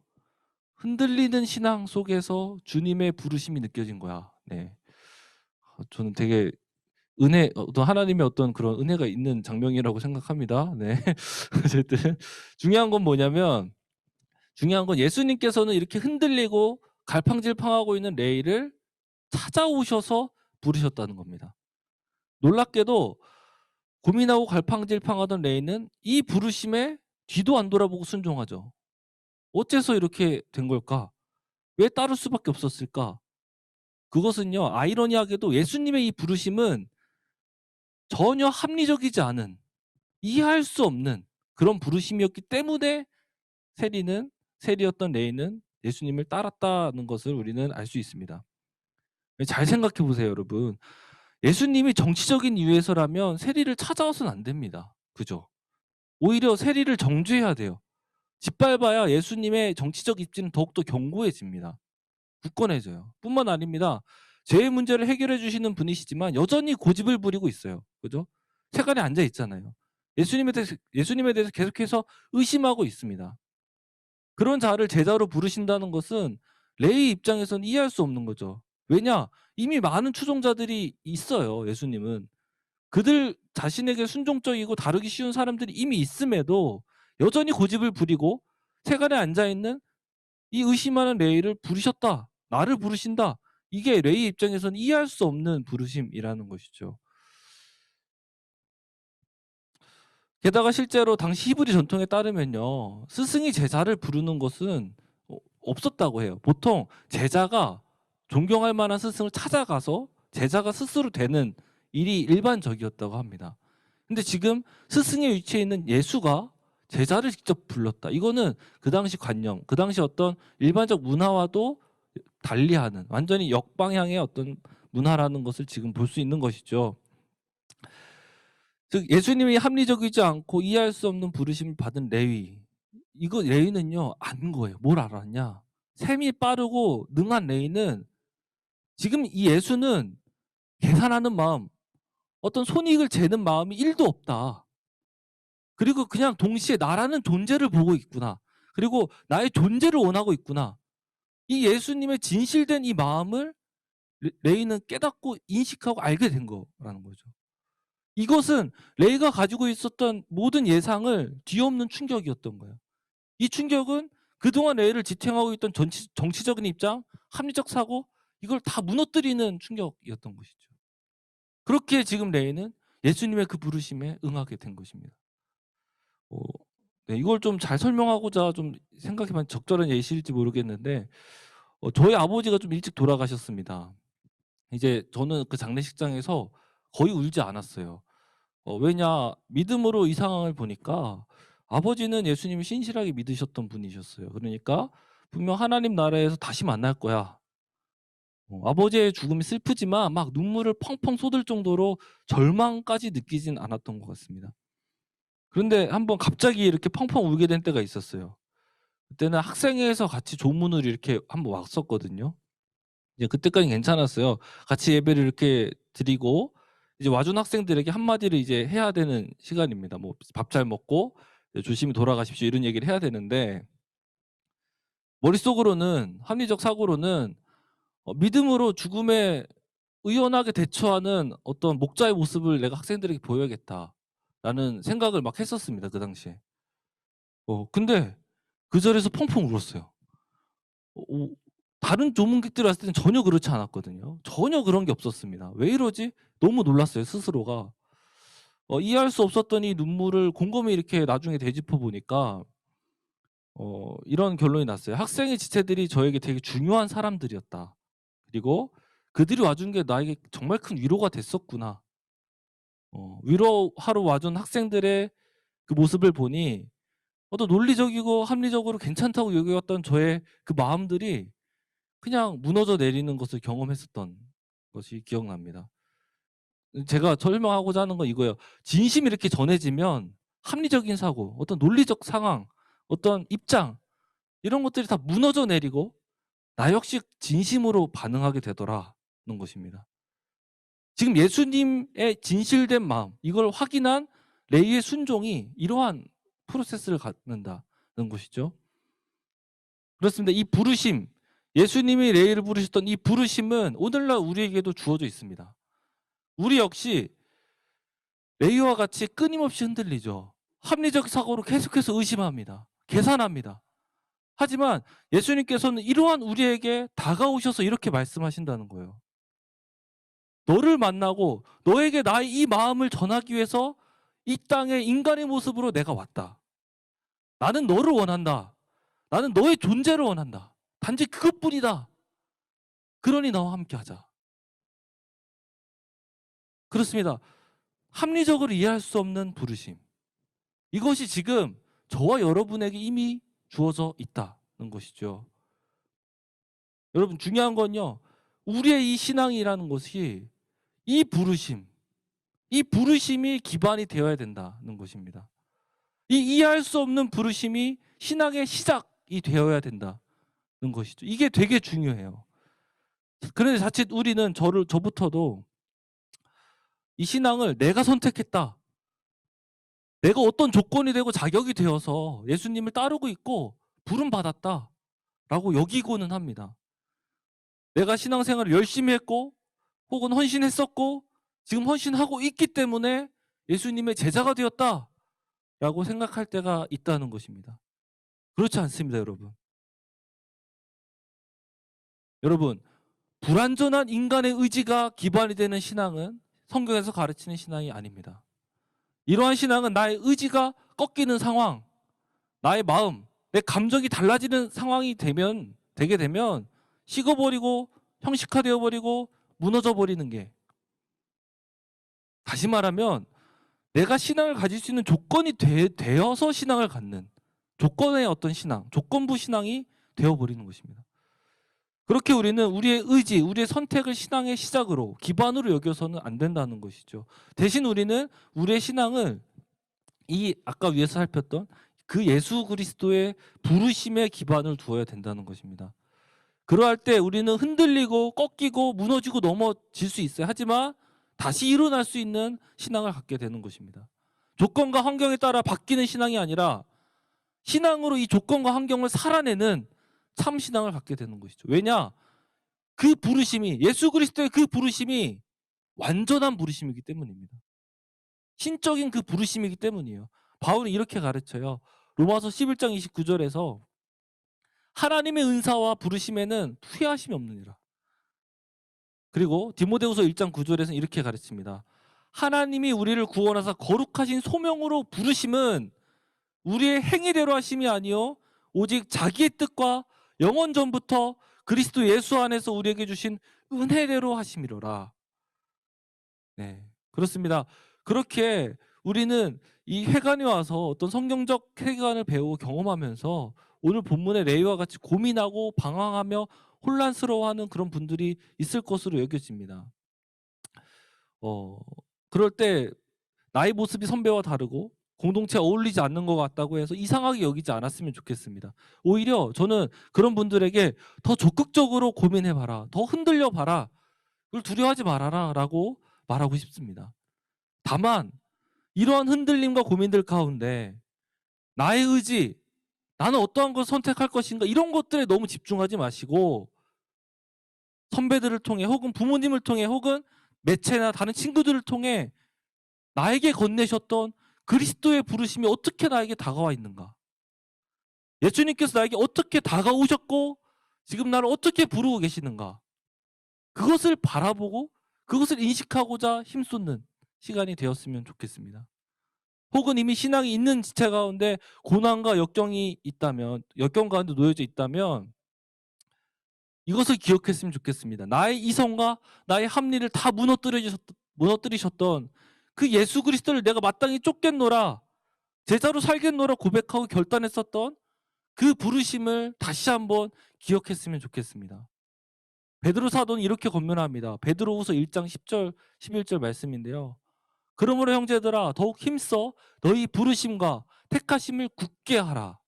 흔들리는 신앙 속에서 주님의 부르심이 느껴진 거야. 네, 저는 되게 어떤 하나님의 어떤 그런 은혜가 있는 장면이라고 생각합니다. 네, 어쨌든 중요한 건 뭐냐면 중요한 건 예수님께서는 이렇게 흔들리고 갈팡질팡하고 있는 레이를 찾아오셔서 부르셨다는 겁니다. 놀랍게도 고민하고 갈팡질팡하던 레이는 이 부르심에 뒤도 안 돌아보고 순종하죠. 어째서 이렇게 된 걸까? 왜 따를 수밖에 없었을까? 그것은요, 아이러니하게도 예수님의 이 부르심은 전혀 합리적이지 않은, 이해할 수 없는 그런 부르심이었기 때문에 세리였던 레이는 예수님을 따랐다는 것을 우리는 알 수 있습니다. 잘 생각해 보세요, 여러분. 예수님이 정치적인 이유에서라면 세리를 찾아와서는 안 됩니다. 그죠? 오히려 세리를 정죄해야 돼요. 짓밟아야 예수님의 정치적 입지는 더욱더 견고해집니다. 굳건해져요. 뿐만 아닙니다. 죄의 문제를 해결해 주시는 분이시지만 여전히 고집을 부리고 있어요. 그죠? 세간에 앉아 있잖아요. 예수님에 대해서 계속해서 의심하고 있습니다. 그런 자를 제자로 부르신다는 것은 레이 입장에서는 이해할 수 없는 거죠. 왜냐? 이미 많은 추종자들이 있어요. 예수님은. 그들 자신에게 순종적이고 다루기 쉬운 사람들이 이미 있음에도 여전히 고집을 부리고 세간에 앉아있는 이 의심하는 레이를 부르셨다. 나를 부르신다. 이게 레이 입장에서는 이해할 수 없는 부르심이라는 것이죠. 게다가 실제로 당시 히브리 전통에 따르면요. 스승이 제자를 부르는 것은 없었다고 해요. 보통 제자가 존경할 만한 스승을 찾아가서 제자가 스스로 되는 일이 일반적이었다고 합니다. 근데 지금 스승의 위치에 있는 예수가 제자를 직접 불렀다. 이거는 그 당시 관념, 그 당시 어떤 일반적 문화와도 달리하는 완전히 역방향의 어떤 문화라는 것을 지금 볼 수 있는 것이죠. 즉 예수님이 합리적이지 않고 이해할 수 없는 부르심을 받은 레위. 이거 레위는요 안 거예요. 뭘 알았냐? 셈이 빠르고 능한 레위는 지금 이 예수는 계산하는 마음, 어떤 손익을 재는 마음이 1도 없다. 그리고 그냥 동시에 나라는 존재를 보고 있구나. 그리고 나의 존재를 원하고 있구나. 이 예수님의 진실된 이 마음을 레이는 깨닫고 인식하고 알게 된 거라는 거죠. 이것은 레이가 가지고 있었던 모든 예상을 뒤엎는 충격이었던 거예요. 이 충격은 그동안 레이를 지탱하고 있던 정치적인 입장, 합리적 사고 이걸 다 무너뜨리는 충격이었던 것이죠. 그렇게 지금 레이는 예수님의 그 부르심에 응하게 된 것입니다. 네, 이걸 좀 잘 설명하고자 좀 생각해보면 적절한 예시일지 모르겠는데 저희 아버지가 좀 일찍 돌아가셨습니다. 이제 저는 그 장례식장에서 거의 울지 않았어요. 왜냐 믿음으로 이 상황을 보니까 아버지는 예수님을 신실하게 믿으셨던 분이셨어요. 그러니까 분명 하나님 나라에서 다시 만날 거야. 아버지의 죽음이 슬프지만 막 눈물을 펑펑 쏟을 정도로 절망까지 느끼진 않았던 것 같습니다. 그런데 한번 갑자기 이렇게 펑펑 울게 된 때가 있었어요. 그때는 학생회에서 같이 조문을 이렇게 한번 왔었거든요. 이제 그때까지는 괜찮았어요. 같이 예배를 이렇게 드리고 이제 와준 학생들에게 한마디를 이제 해야 되는 시간입니다. 뭐 밥 잘 먹고 조심히 돌아가십시오 이런 얘기를 해야 되는데 머릿속으로는 합리적 사고로는 믿음으로 죽음에 의연하게 대처하는 어떤 목자의 모습을 내가 학생들에게 보여야겠다라는 생각을 막 했었습니다. 그 당시에. 근데 그 자리에서 펑펑 울었어요. 다른 조문객들이 왔을 때는 전혀 그렇지 않았거든요. 전혀 그런 게 없었습니다. 왜 이러지? 너무 놀랐어요, 스스로가. 이해할 수 없었던 이 눈물을 곰곰이 이렇게 나중에 되짚어 보니까 이런 결론이 났어요. 학생의 지체들이 저에게 되게 중요한 사람들이었다. 그리고 그들이 와준 게 나에게 정말 큰 위로가 됐었구나. 위로하러 와준 학생들의 그 모습을 보니 어떤 논리적이고 합리적으로 괜찮다고 여겨왔던 저의 그 마음들이 그냥 무너져 내리는 것을 경험했었던 것이 기억납니다. 제가 설명하고자 하는 건 이거예요. 진심이 이렇게 전해지면 합리적인 사고, 어떤 논리적 상황, 어떤 입장 이런 것들이 다 무너져 내리고 나 역시 진심으로 반응하게 되더라는 것입니다. 지금 예수님의 진실된 마음 이걸 확인한 레이의 순종이 이러한 프로세스를 갖는다는 것이죠. 그렇습니다. 이 부르심, 예수님이 레이를 부르셨던 이 부르심은 오늘날 우리에게도 주어져 있습니다. 우리 역시 레이와 같이 끊임없이 흔들리죠. 합리적 사고로 계속해서 의심합니다. 계산합니다. 하지만 예수님께서는 이러한 우리에게 다가오셔서 이렇게 말씀하신다는 거예요. 너를 만나고 너에게 나의 이 마음을 전하기 위해서 이 땅에 인간의 모습으로 내가 왔다. 나는 너를 원한다. 나는 너의 존재를 원한다. 단지 그것뿐이다. 그러니 나와 함께 하자. 그렇습니다. 합리적으로 이해할 수 없는 부르심. 이것이 지금 저와 여러분에게 이미 주어져 있다는 것이죠. 여러분 중요한 건요. 우리의 이 신앙이라는 것이 이 부르심, 이 부르심이 기반이 되어야 된다는 것입니다. 이 이해할 수 없는 부르심이 신앙의 시작이 되어야 된다는 것이죠. 이게 되게 중요해요. 그런데 자칫 우리는 저부터도 이 신앙을 내가 선택했다. 내가 어떤 조건이 되고 자격이 되어서 예수님을 따르고 있고 부름받았다 라고 여기고는 합니다. 내가 신앙생활을 열심히 했고 혹은 헌신했었고 지금 헌신하고 있기 때문에 예수님의 제자가 되었다 라고 생각할 때가 있다는 것입니다. 그렇지 않습니다, 여러분. 여러분, 불완전한 인간의 의지가 기반이 되는 신앙은 성경에서 가르치는 신앙이 아닙니다. 이러한 신앙은 나의 의지가 꺾이는 상황, 나의 마음, 내 감정이 달라지는 상황이 되게 되면 식어버리고 형식화되어 버리고 무너져 버리는 게, 다시 말하면 내가 신앙을 가질 수 있는 조건이 되어서 신앙을 갖는 조건의 어떤 신앙, 조건부 신앙이 되어버리는 것입니다. 그렇게 우리는 우리의 의지, 우리의 선택을 신앙의 시작으로, 기반으로 여겨서는 안 된다는 것이죠. 대신 우리는 우리의 신앙을 이 아까 위에서 살폈던 그 예수 그리스도의 부르심에 기반을 두어야 된다는 것입니다. 그러할 때 우리는 흔들리고 꺾이고 무너지고 넘어질 수 있어요. 하지만 다시 일어날 수 있는 신앙을 갖게 되는 것입니다. 조건과 환경에 따라 바뀌는 신앙이 아니라 신앙으로 이 조건과 환경을 살아내는 참 신앙을 갖게 되는 것이죠. 왜냐? 그 부르심이, 예수 그리스도의 그 부르심이 완전한 부르심이기 때문입니다. 신적인 그 부르심이기 때문이에요. 바울이 이렇게 가르쳐요. 로마서 11장 29절에서 하나님의 은사와 부르심에는 후회하심이 없느니라. 그리고 디모데후서 1장 9절에서는 이렇게 가르칩니다. 하나님이 우리를 구원하사 거룩하신 소명으로 부르심은 우리의 행위대로 하심이 아니요 오직 자기의 뜻과 영원 전부터 그리스도 예수 안에서 우리에게 주신 은혜대로 하심이로라. 네, 그렇습니다. 그렇게 우리는 이 회관에 와서 어떤 성경적 회관을 배우고 경험하면서 오늘 본문의 레위와 같이 고민하고 방황하며 혼란스러워하는 그런 분들이 있을 것으로 여겨집니다. 그럴 때 나의 모습이 선배와 다르고 공동체에 어울리지 않는 것 같다고 해서 이상하게 여기지 않았으면 좋겠습니다. 오히려 저는 그런 분들에게 더 적극적으로 고민해봐라, 더 흔들려봐라, 그걸 두려워하지 말아라 라고 말하고 싶습니다. 다만 이러한 흔들림과 고민들 가운데 나의 의지, 나는 어떠한 걸 선택할 것인가, 이런 것들에 너무 집중하지 마시고 선배들을 통해 혹은 부모님을 통해 혹은 매체나 다른 친구들을 통해 나에게 건네셨던 그리스도의 부르심이 어떻게 나에게 다가와 있는가, 예수님께서 나에게 어떻게 다가오셨고 지금 나를 어떻게 부르고 계시는가, 그것을 바라보고 그것을 인식하고자 힘쏟는 시간이 되었으면 좋겠습니다. 혹은 이미 신앙이 있는 지체 가운데 고난과 역경이 있다면, 역경 가운데 놓여져 있다면 이것을 기억했으면 좋겠습니다. 나의 이성과 나의 합리를 다 무너뜨리셨던 그 예수 그리스도를 내가 마땅히 쫓겠노라, 제자로 살겠노라 고백하고 결단했었던 그 부르심을 다시 한번 기억했으면 좋겠습니다. 베드로 사도는 이렇게 권면합니다. 베드로후서 1장 10절 11절 말씀인데요. 그러므로 형제들아 더욱 힘써 너희 부르심과 택하심을 굳게 하라.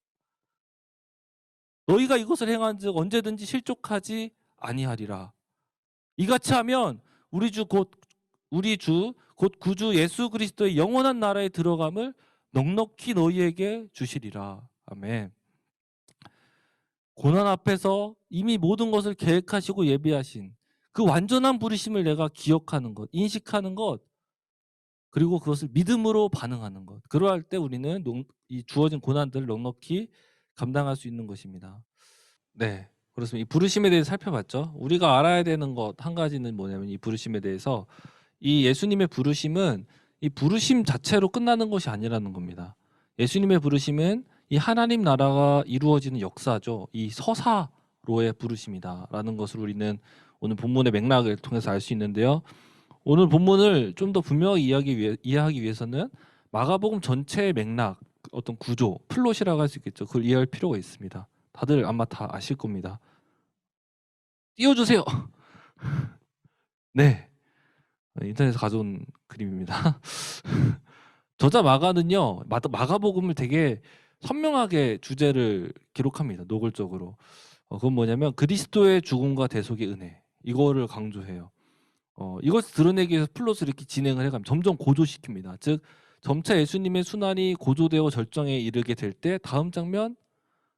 너희가 이것을 행한즉 언제든지 실족하지 아니하리라. 이같이 하면 우리 주 곧 구주 예수 그리스도의 영원한 나라에 들어감을 넉넉히 너희에게 주시리라. 아멘. 고난 앞에서 이미 모든 것을 계획하시고 예비하신 그 완전한 부르심을 내가 기억하는 것, 인식하는 것, 그리고 그것을 믿음으로 반응하는 것. 그러할 때 우리는 이 주어진 고난들을 넉넉히 감당할 수 있는 것입니다. 네, 그렇습니다. 이 부르심에 대해서 살펴봤죠. 우리가 알아야 되는 것 한 가지는 뭐냐면, 이 부르심에 대해서 이 예수님의 부르심은 이 부르심 자체로 끝나는 것이 아니라는 겁니다. 예수님의 부르심은 이 하나님 나라가 이루어지는 역사죠. 이 서사로의 부르심이다라는 것을 우리는 오늘 본문의 맥락을 통해서 알 수 있는데요. 오늘 본문을 좀 더 분명하게 이해하기 위해서는 마가복음 전체의 맥락, 어떤 구조, 플롯이라고 할 수 있겠죠. 그걸 이해할 필요가 있습니다. 다들 아마 다 아실 겁니다. 띄워주세요. 네, 인터넷에서 가져온 그림입니다. 저자 마가는요, 마가복음을 되게 선명하게 주제를 기록합니다. 노골적으로. 그건 뭐냐면 그리스도의 죽음과 대속의 은혜, 이거를 강조해요. 이것을 드러내기 위해서 플롯을 이렇게 진행을 해가면 점점 고조시킵니다. 즉 점차 예수님의 순환이 고조되어 절정에 이르게 될 때 다음 장면,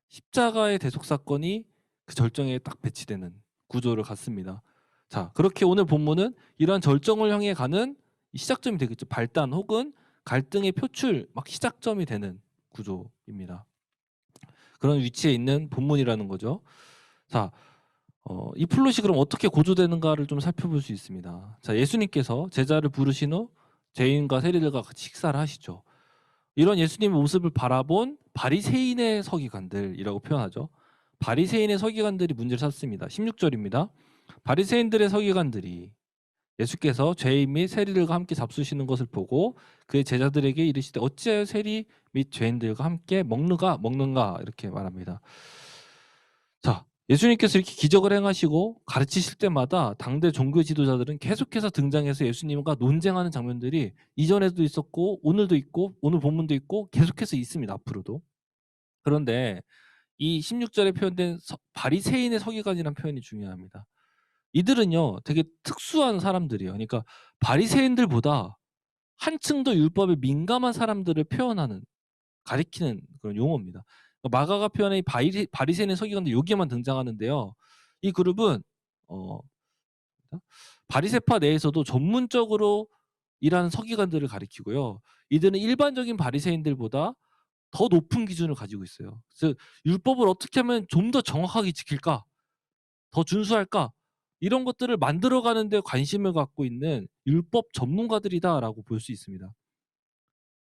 십자가의 대속 사건이 그 절정에 딱 배치되는 구조를 갖습니다. 자, 그렇게 오늘 본문은 이러한 절정을 향해 가는 시작점이 되겠죠. 발단 혹은 갈등의 표출, 막 시작점이 되는 구조입니다. 그런 위치에 있는 본문이라는 거죠. 자, 이 플롯이 그럼 어떻게 고조되는가를 좀 살펴볼 수 있습니다. 자, 예수님께서 제자를 부르신 후 죄인과 세리들과 같이 식사를 하시죠. 이런 예수님의 모습을 바라본 바리새인의 서기관들이라고 표현하죠. 바리새인의 서기관들이 문제를 삼습니다. 16절입니다. 바리새인들의 서기관들이 예수께서 죄인 및 세리들과 함께 잡수시는 것을 보고 그의 제자들에게 이르시되 어찌하여 세리 및 죄인들과 함께 먹는가 이렇게 말합니다. 자, 예수님께서 이렇게 기적을 행하시고 가르치실 때마다 당대 종교 지도자들은 계속해서 등장해서 예수님과 논쟁하는 장면들이 이전에도 있었고 오늘도 있고 오늘 본문도 있고 계속해서 있습니다. 앞으로도. 그런데 이 16절에 표현된 바리새인의 서기관이라는 표현이 중요합니다. 이들은요 되게 특수한 사람들이에요. 그러니까 바리새인들보다 한층 더 율법에 민감한 사람들을 표현하는 가리키는 그런 용어입니다. 마가가 표현한 이 바리새인의 서기관들 여기에만 등장하는데요. 이 그룹은 바리새파 내에서도 전문적으로 일하는 서기관들을 가리키고요. 이들은 일반적인 바리새인들보다 더 높은 기준을 가지고 있어요. 그래서 율법을 어떻게 하면 좀 더 정확하게 지킬까? 더 준수할까? 이런 것들을 만들어가는 데 관심을 갖고 있는 율법 전문가들이다라고 볼 수 있습니다.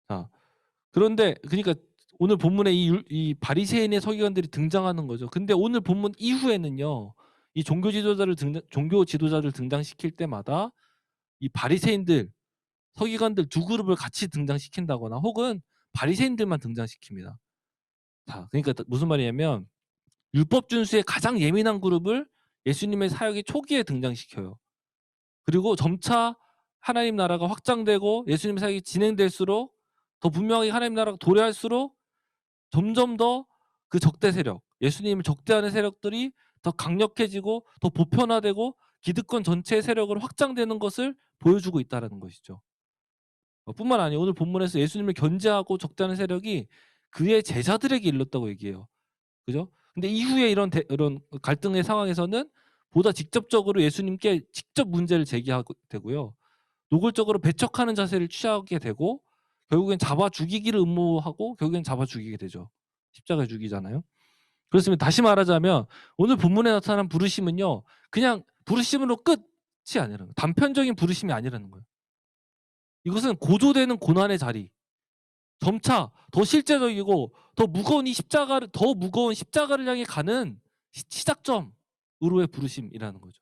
자, 그런데 그러니까 오늘 본문에 이 바리새인의 서기관들이 등장하는 거죠. 근데 오늘 본문 이후에는요. 이 종교 지도자를 등장시킬 때마다 이 바리새인들, 서기관들 두 그룹을 같이 등장시킨다거나 혹은 바리새인들만 등장시킵니다. 자, 그러니까 무슨 말이냐면 율법 준수에 가장 예민한 그룹을 예수님의 사역의 초기에 등장시켜요. 그리고 점차 하나님 나라가 확장되고 예수님 사역이 진행될수록 더 분명하게 하나님 나라가 도래할수록 점점 더 그 적대 세력, 예수님을 적대하는 세력들이 더 강력해지고 더 보편화되고 기득권 전체의 세력으로 확장되는 것을 보여주고 있다는 것이죠. 뿐만 아니라 오늘 본문에서 예수님을 견제하고 적대하는 세력이 그의 제자들에게 일렀다고 얘기해요. 그죠? 근데 이후에 이런 갈등의 상황에서는 보다 직접적으로 예수님께 직접 문제를 제기하게 되고요. 노골적으로 배척하는 자세를 취하게 되고 결국엔 잡아 죽이기를 음모하고 결국엔 잡아 죽이게 되죠. 십자가에 죽이잖아요. 그렇습니다. 다시 말하자면 오늘 본문에 나타난 부르심은요. 그냥 부르심으로 끝이 아니라는 거예요. 단편적인 부르심이 아니라는 거예요. 이것은 고조되는 고난의 자리, 점차 더 실제적이고 더 무거운 십자가를 향해 가는 시작점으로의 부르심이라는 거죠.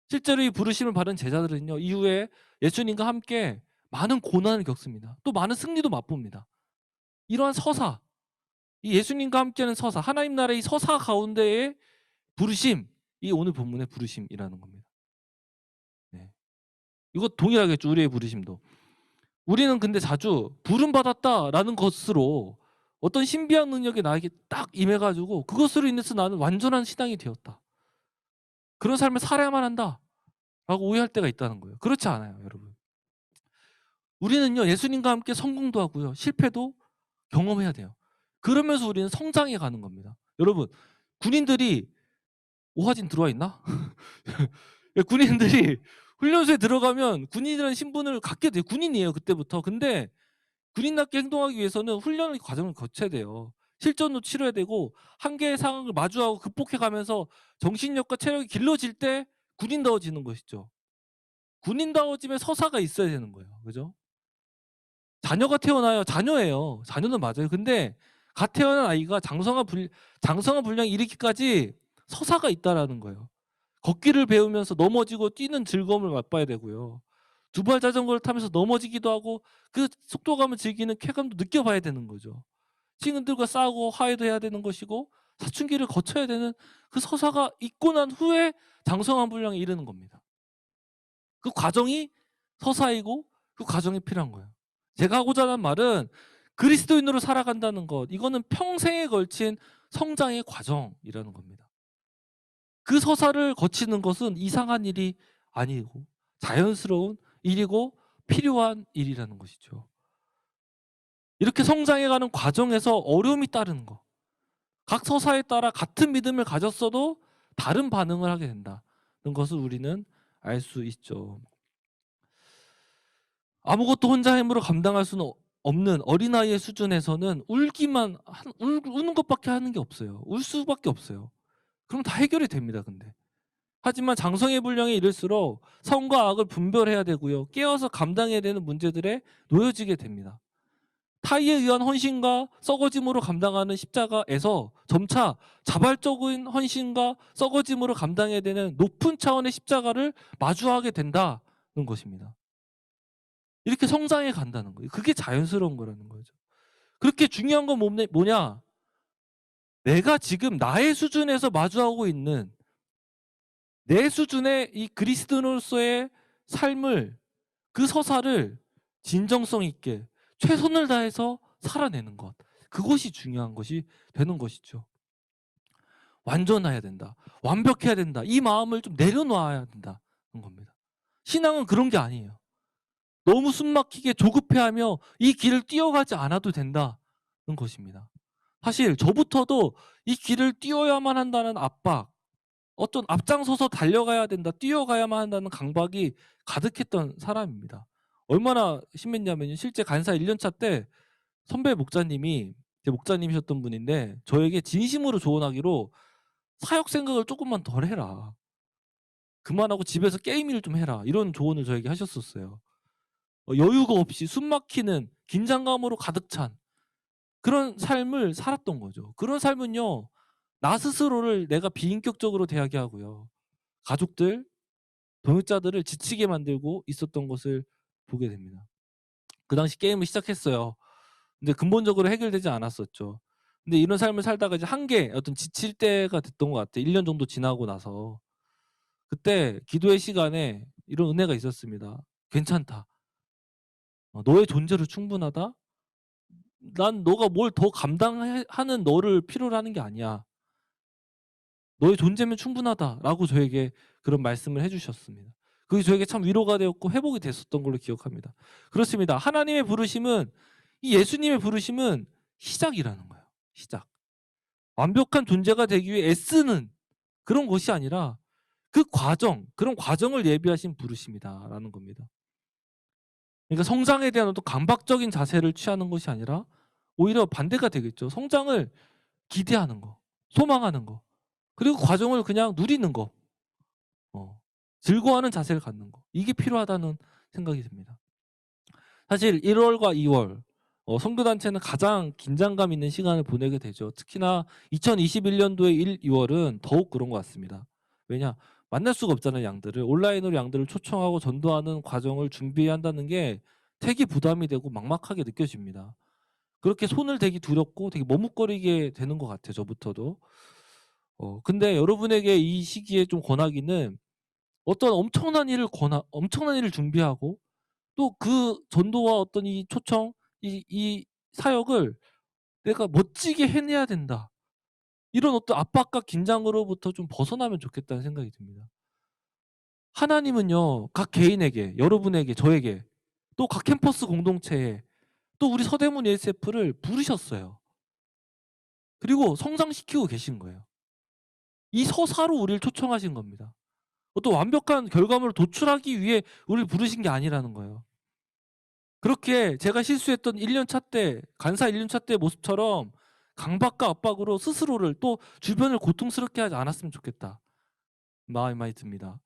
실제로 이 부르심을 받은 제자들은요. 이후에 예수님과 함께 많은 고난을 겪습니다. 또 많은 승리도 맛봅니다. 이러한 서사, 이 예수님과 함께하는 서사, 하나님 나라의 서사 가운데의 부르심, 이 오늘 본문의 부르심이라는 겁니다. 네. 이거 동일하겠죠. 우리의 부르심도. 우리는 근데 자주 부름받았다라는 것으로 어떤 신비한 능력이 나에게 딱 임해가지고 그것으로 인해서 나는 완전한 신앙이 되었다. 그런 삶을 살아야만 한다. 라고 오해할 때가 있다는 거예요. 그렇지 않아요, 여러분. 우리는요, 예수님과 함께 성공도 하고요, 실패도 경험해야 돼요. 그러면서 우리는 성장해 가는 겁니다. 여러분, 군인들이 오하진 들어와 있나? 군인들이 훈련소에 들어가면 군인이라는 신분을 갖게 돼요. 군인이에요, 그때부터. 근데 군인답게 행동하기 위해서는 훈련의 과정을 거쳐야 돼요. 실전도 치러야 되고 한계의 상황을 마주하고 극복해 가면서 정신력과 체력이 길러질 때 군인다워지는 것이죠. 군인다워짐의 서사가 있어야 되는 거예요. 그죠? 자녀가 태어나요. 자녀예요. 자녀는 맞아요. 근데 갓 태어난 아이가 장성한 분량이 이르기까지 서사가 있다라는 거예요. 걷기를 배우면서 넘어지고 뛰는 즐거움을 맛봐야 되고요. 두발 자전거를 타면서 넘어지기도 하고 그 속도감을 즐기는 쾌감도 느껴봐야 되는 거죠. 친구들과 싸우고 화해도 해야 되는 것이고 사춘기를 거쳐야 되는 그 서사가 있고 난 후에 장성한 분량에 이르는 겁니다. 그 과정이 서사이고 그 과정이 필요한 거예요. 제가 하고자 하는 말은 그리스도인으로 살아간다는 것, 이거는 평생에 걸친 성장의 과정이라는 겁니다. 그 서사를 거치는 것은 이상한 일이 아니고 자연스러운 일이고 필요한 일이라는 것이죠. 이렇게 성장해가는 과정에서 어려움이 따르는 것, 각 서사에 따라 같은 믿음을 가졌어도 다른 반응을 하게 된다는 것을 우리는 알 수 있죠. 아무것도 혼자 힘으로 감당할 수는 없는 어린아이의 수준에서는 우는 것밖에 하는 게 없어요. 울 수밖에 없어요. 그럼 다 해결이 됩니다. 근데 하지만 장성의 분량에 이를수록 선과 악을 분별해야 되고요, 깨어서 감당해야 되는 문제들에 놓여지게 됩니다. 타의에 의한 헌신과 썩어짐으로 감당하는 십자가에서 점차 자발적인 헌신과 썩어짐으로 감당해야 되는 높은 차원의 십자가를 마주하게 된다는 것입니다. 이렇게 성장해 간다는 거예요. 그게 자연스러운 거라는 거죠. 그렇게 중요한 건 뭐냐? 내가 지금 나의 수준에서 마주하고 있는 내 수준의 이 그리스도인으로서의 삶을, 그 서사를 진정성 있게 최선을 다해서 살아내는 것. 그것이 중요한 것이 되는 것이죠. 완전해야 된다. 완벽해야 된다. 이 마음을 좀 내려놔야 된다는 겁니다. 신앙은 그런 게 아니에요. 너무 숨막히게 조급해하며 이 길을 뛰어가지 않아도 된다는 것입니다. 사실 저부터도 이 길을 뛰어야만 한다는 압박, 어떤 앞장서서 달려가야 된다, 뛰어가야만 한다는 강박이 가득했던 사람입니다. 얼마나 심했냐면요. 실제 간사 1년차 때 선배 목사님이, 제 목사님이셨던 분인데 저에게 진심으로 조언하기로 사역 생각을 조금만 덜 해라. 그만하고 집에서 게임 일 좀 해라. 이런 조언을 저에게 하셨었어요. 여유가 없이 숨막히는 긴장감으로 가득 찬 그런 삶을 살았던 거죠. 그런 삶은요, 나 스스로를 내가 비인격적으로 대하게 하고요, 가족들, 동역자들을 지치게 만들고 있었던 것을 보게 됩니다. 그 당시 게임을 시작했어요. 근데 근본적으로 해결되지 않았었죠. 근데 이런 삶을 살다가 이제 한계, 어떤 지칠 때가 됐던 것 같아요. 1년 정도 지나고 나서. 그때 기도의 시간에 이런 은혜가 있었습니다. 괜찮다. 너의 존재로 충분하다. 난 너가 뭘 더 감당하는 너를 필요로 하는 게 아니야. 너의 존재면 충분하다라고 저에게 그런 말씀을 해주셨습니다. 그게 저에게 참 위로가 되었고 회복이 됐었던 걸로 기억합니다. 그렇습니다. 하나님의 부르심은, 이 예수님의 부르심은 시작이라는 거예요. 시작. 완벽한 존재가 되기 위해 애쓰는 그런 것이 아니라 그 과정, 그런 과정을 예비하신 부르심이다라는 겁니다. 그러니까 성장에 대한 어떤 강박적인 자세를 취하는 것이 아니라 오히려 반대가 되겠죠. 성장을 기대하는 거, 소망하는 거, 그리고 과정을 그냥 누리는 거, 즐거워하는 자세를 갖는 거, 이게 필요하다는 생각이 듭니다. 사실 1월과 2월 선교단체는 가장 긴장감 있는 시간을 보내게 되죠. 특히나 2021년도의 1, 2월은 더욱 그런 것 같습니다. 왜냐? 만날 수가 없잖아요. 양들을. 온라인으로 양들을 초청하고 전도하는 과정을 준비해야 한다는 게 되게 부담이 되고 막막하게 느껴집니다. 그렇게 손을 대기 두렵고 되게 머뭇거리게 되는 것 같아요. 저부터도. 근데 여러분에게 이 시기에 좀 권하기는, 어떤 엄청난 일을 준비하고 또 그 전도와 어떤 이 초청, 이 사역을 내가 멋지게 해내야 된다. 이런 어떤 압박과 긴장으로부터 좀 벗어나면 좋겠다는 생각이 듭니다. 하나님은요, 각 개인에게, 여러분에게, 저에게, 또 각 캠퍼스 공동체에, 또 우리 서대문 ESF를 부르셨어요. 그리고 성장시키고 계신 거예요. 이 서사로 우리를 초청하신 겁니다. 어떤 완벽한 결과물을 도출하기 위해 우리를 부르신 게 아니라는 거예요. 그렇게 제가 실수했던 1년차 때, 간사 1년차 때의 모습처럼 강박과 압박으로 스스로를, 또 주변을 고통스럽게 하지 않았으면 좋겠다 마음이 많이 듭니다.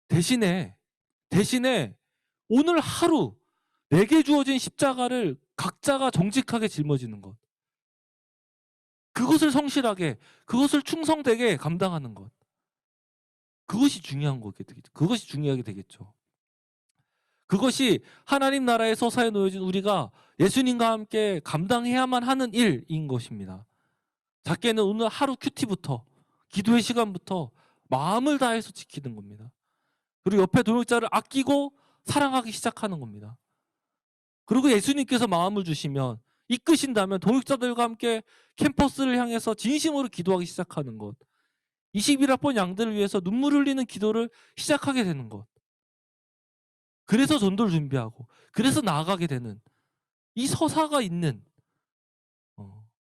대신에 오늘 하루 내게 주어진 십자가를 각자가 정직하게 짊어지는 것, 그것을 성실하게, 그것을 충성되게 감당하는 것, 그것이 그것이 중요하게 되겠죠. 그것이 하나님 나라의 서사에 놓여진 우리가 예수님과 함께 감당해야만 하는 일인 것입니다. 작게는 오늘 하루 큐티부터, 기도의 시간부터 마음을 다해서 지키는 겁니다. 그리고 옆에 동역자를 아끼고 사랑하기 시작하는 겁니다. 그리고 예수님께서 마음을 주시면, 이끄신다면 동역자들과 함께 캠퍼스를 향해서 진심으로 기도하기 시작하는 것, 21학번 양들을 위해서 눈물 흘리는 기도를 시작하게 되는 것, 그래서 전도를 준비하고 그래서 나아가게 되는 이 서사가 있는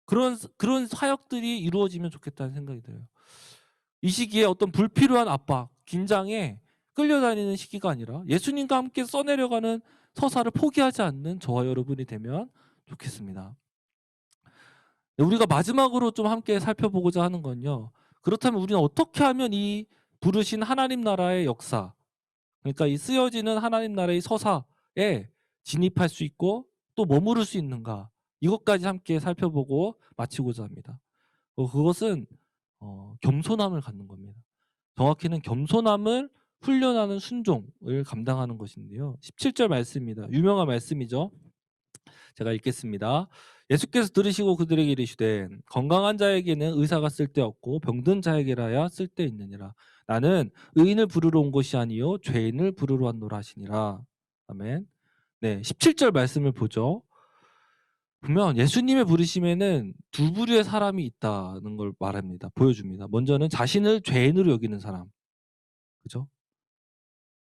그런 사역들이 이루어지면 좋겠다는 생각이 들어요. 이 시기에 어떤 불필요한 압박, 긴장에 끌려다니는 시기가 아니라 예수님과 함께 써내려가는 서사를 포기하지 않는 저와 여러분이 되면 좋겠습니다. 우리가 마지막으로 좀 함께 살펴보고자 하는 건요, 그렇다면 우리는 어떻게 하면 이 부르신 하나님 나라의 역사, 그러니까 이 쓰여지는 하나님 나라의 서사에 진입할 수 있고 또 머무를 수 있는가? 이것까지 함께 살펴보고 마치고자 합니다. 그것은 겸손함을 갖는 겁니다. 정확히는 겸손함을 훈련하는 순종을 감당하는 것인데요. 17절 말씀입니다. 유명한 말씀이죠. 제가 읽겠습니다. 예수께서 들으시고 그들에게 이르시되 건강한 자에게는 의사가 쓸데없고 병든 자에게라야 쓸데있느니라. 나는 의인을 부르러 온 것이 아니요 죄인을 부르러 왔노라 하시니라. 아멘. 네, 17절 말씀을 보죠. 보면 예수님의 부르심에는 두 부류의 사람이 있다는 걸 말합니다. 보여줍니다. 먼저는 자신을 죄인으로 여기는 사람. 그죠?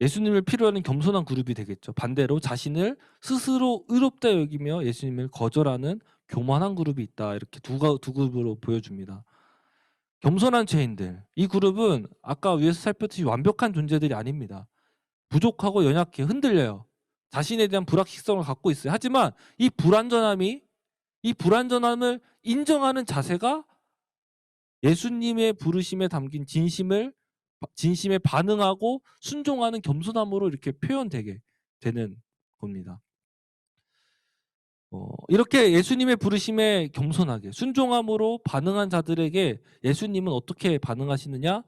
예수님을 필요로 하는 겸손한 그룹이 되겠죠. 반대로 자신을 스스로 의롭다 여기며 예수님을 거절하는 교만한 그룹이 있다. 이렇게 두 그룹으로 보여줍니다. 겸손한 죄인들. 이 그룹은 아까 위에서 살폈듯이 완벽한 존재들이 아닙니다. 부족하고 연약해, 흔들려요. 자신에 대한 불확실성을 갖고 있어요. 하지만 이 불완전함을 인정하는 자세가 예수님의 부르심에 담긴 진심에 반응하고 순종하는 겸손함으로 이렇게 표현되게 되는 겁니다. 이렇게 예수님의 부르심에 겸손하게 순종함으로 반응한 자들에게 예수님은 어떻게 반응하시느냐?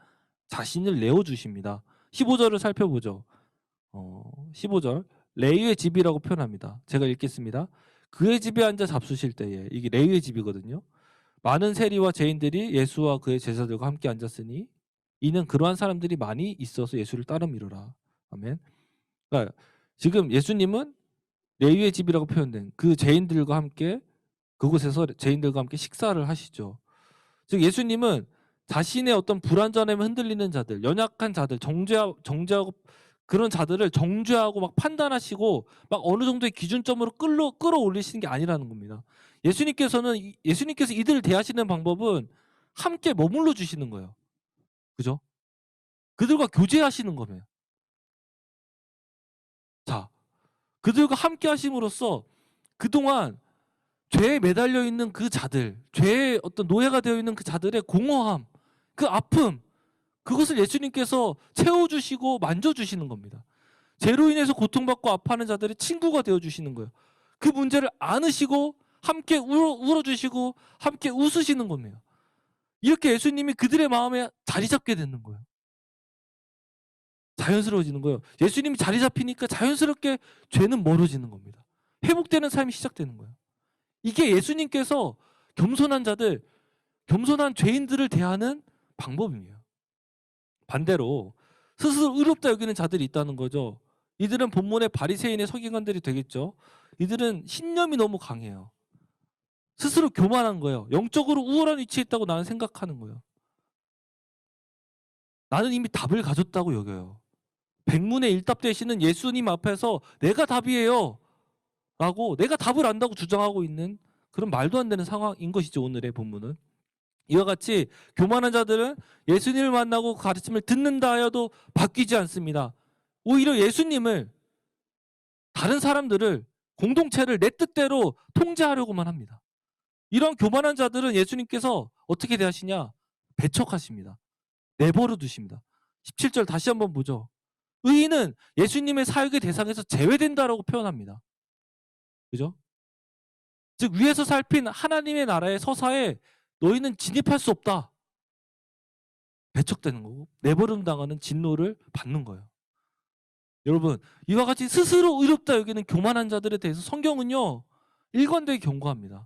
자신을 내어주십니다. 15절을 살펴보죠. 15절 레위의 집이라고 표현합니다. 제가 읽겠습니다. 그의 집에 앉아 잡수실 때에, 이게 레위의 집이거든요. 많은 세리와 죄인들이 예수와 그의 제자들과 함께 앉았으니 이는 그러한 사람들이 많이 있어서 예수를 따라 미루라. 아멘. 그러니까 지금 예수님은 레위의 집이라고 표현된 그 죄인들과 함께 그곳에서 죄인들과 함께 식사를 하시죠. 즉 예수님은 자신의 어떤 불완전함에 흔들리는 자들, 연약한 자들, 정죄하고 그런 자들을 정죄하고 막 판단하시고 막 어느 정도의 기준점으로 끌어올리시는 게 아니라는 겁니다. 예수님께서 이들을 대하시는 방법은 함께 머물러 주시는 거예요. 그죠? 그들과 교제하시는 거예요. 자, 그들과 함께 하심으로써 그동안 죄에 매달려 있는 그 자들, 죄의 어떤 노예가 되어 있는 그 자들의 공허함, 그 아픔, 그것을 예수님께서 채워주시고 만져주시는 겁니다. 죄로 인해서 고통받고 아파하는 자들의 친구가 되어주시는 거예요. 그 문제를 안으시고 함께 울어주시고 함께 웃으시는 겁니다. 이렇게 예수님이 그들의 마음에 자리 잡게 되는 거예요. 자연스러워지는 거예요. 예수님이 자리 잡히니까 자연스럽게 죄는 멀어지는 겁니다. 회복되는 삶이 시작되는 거예요. 이게 예수님께서 겸손한 죄인들을 대하는 방법이에요. 반대로 스스로 의롭다 여기는 자들이 있다는 거죠. 이들은 본문의 바리새인의 서기관들이 되겠죠. 이들은 신념이 너무 강해요. 스스로 교만한 거예요. 영적으로 우월한 위치에 있다고 나는 생각하는 거예요. 나는 이미 답을 가졌다고 여겨요. 백문의 일답 되시는 예수님 앞에서 내가 답이에요 라고 내가 답을 안다고 주장하고 있는 그런 말도 안 되는 상황인 것이죠. 오늘의 본문은. 이와 같이 교만한 자들은 예수님을 만나고 가르침을 듣는다 하여도 바뀌지 않습니다. 오히려 예수님을, 다른 사람들을, 공동체를 내 뜻대로 통제하려고만 합니다. 이런 교만한 자들은 예수님께서 어떻게 대하시냐? 배척하십니다. 내버려 두십니다. 17절 다시 한번 보죠. 의인은 예수님의 사역의 대상에서 제외된다라고 표현합니다. 그죠? 즉 위에서 살핀 하나님의 나라의 서사에 너희는 진입할 수 없다. 배척되는 거고 내버림 당하는 진노를 받는 거예요. 여러분, 이와 같이 스스로 의롭다 여기는 교만한 자들에 대해서 성경은요 일관되게 경고합니다.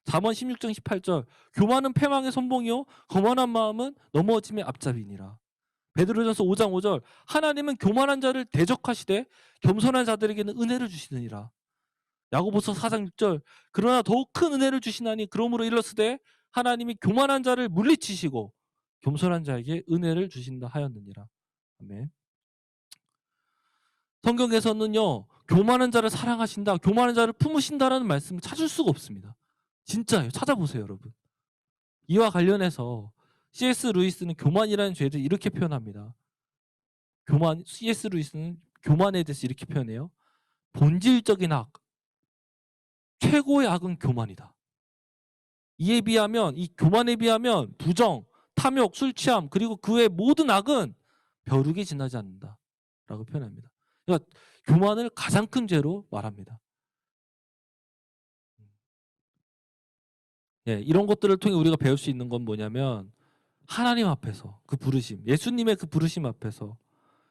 잠언 16장 18절 교만은 패망의 선봉이요 거만한 마음은 넘어짐의 앞잡이니라. 베드로전서 5장 5절 하나님은 교만한 자를 대적하시되 겸손한 자들에게는 은혜를 주시느니라. 야고보서 4장 6절 그러나 더욱 큰 은혜를 주시나니 그러므로 일렀으되 하나님이 교만한 자를 물리치시고 겸손한 자에게 은혜를 주신다 하였느니라. 아멘. 성경에서는요 교만한 자를 사랑하신다, 교만한 자를 품으신다라는 말씀을 찾을 수가 없습니다. 진짜예요. 찾아보세요 여러분. 이와 관련해서 C.S. 루이스는 교만이라는 죄를 이렇게 표현합니다. C.S. 루이스는 교만에 대해서 이렇게 표현해요. 본질적인 악, 최고의 악은 교만이다. 이 교만에 비하면 부정, 탐욕, 술 취함 그리고 그 외 모든 악은 벼룩이 지나지 않는다 라고 표현합니다. 그러니까 교만을 가장 큰 죄로 말합니다. 예, 이런 것들을 통해 우리가 배울 수 있는 건 뭐냐면 하나님 앞에서 그 부르심, 예수님의 그 부르심 앞에서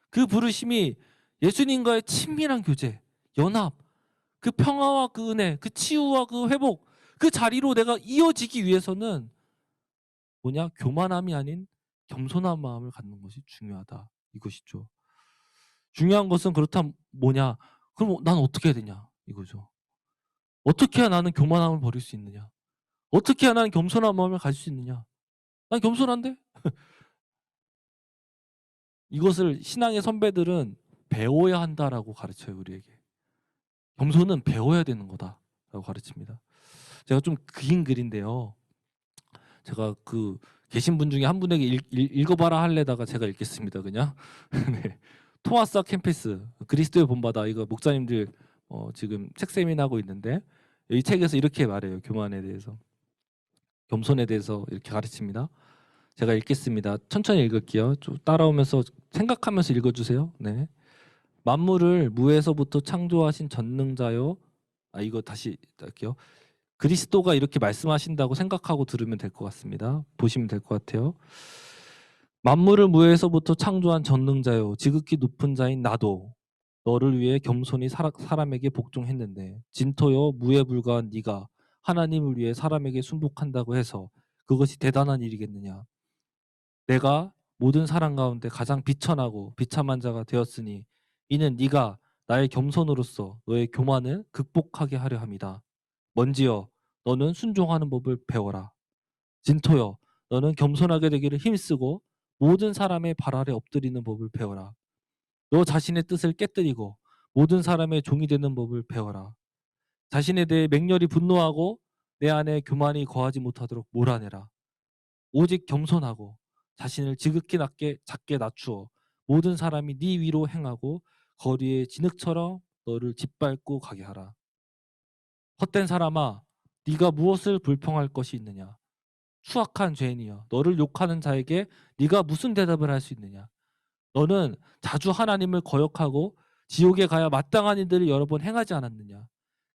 그 부르심이 예수님과의 친밀한 교제, 연합, 그 평화와 그 은혜, 그 치유와 그 회복, 그 자리로 내가 이어지기 위해서는 뭐냐? 교만함이 아닌 겸손한 마음을 갖는 것이 중요하다. 이것이죠. 중요한 것은 그렇다면 뭐냐? 그럼 난 어떻게 해야 되냐? 이거죠. 어떻게 해야 나는 교만함을 버릴 수 있느냐? 어떻게 해야 나는 겸손한 마음을 가질 수 있느냐? 난 겸손한데? 이것을 신앙의 선배들은 배워야 한다라고 가르쳐요, 우리에게. 겸손은 배워야 되는 거다라고 가르칩니다. 제가 좀 긴 글인데요. 제가 그 계신 분 중에 한 분에게 읽어봐라 할래다가 제가 읽겠습니다. 그냥. 네. 토마스 캠피스 그리스도의 본받아, 이거 목사님들 지금 책 세미나하고 있는데 이 책에서 이렇게 말해요. 교만에 대해서, 겸손에 대해서 이렇게 가르칩니다. 제가 읽겠습니다. 천천히 읽을게요. 좀 따라오면서 생각하면서 읽어주세요. 네. 만물을 무에서부터 창조하신 전능자요. 이거 다시 할게요. 그리스도가 이렇게 말씀하신다고 생각하고 들으면 될 것 같습니다. 보시면 될 것 같아요. 만물을 무에서부터 창조한 전능자요, 지극히 높은 자인 나도 너를 위해 겸손히 사람에게 복종했는데 진토여 무에 불과한 네가 하나님을 위해 사람에게 순복한다고 해서 그것이 대단한 일이겠느냐. 내가 모든 사람 가운데 가장 비천하고 비참한 자가 되었으니 이는 네가 나의 겸손으로서 너의 교만을 극복하게 하려 함이다. 먼지여 너는 순종하는 법을 배워라. 진토여 너는 겸손하게 되기를 힘쓰고 모든 사람의 발 아래 엎드리는 법을 배워라. 너 자신의 뜻을 깨뜨리고 모든 사람의 종이 되는 법을 배워라. 자신에 대해 맹렬히 분노하고 내 안에 교만이 거하지 못하도록 몰아내라. 오직 겸손하고 자신을 지극히 작게 낮추어 모든 사람이 네 위로 행하고 거리의 진흙처럼 너를 짓밟고 가게 하라. 헛된 사람아, 네가 무엇을 불평할 것이 있느냐? 추악한 죄인이여, 너를 욕하는 자에게 네가 무슨 대답을 할 수 있느냐? 너는 자주 하나님을 거역하고 지옥에 가야 마땅한 일들을 여러 번 행하지 않았느냐?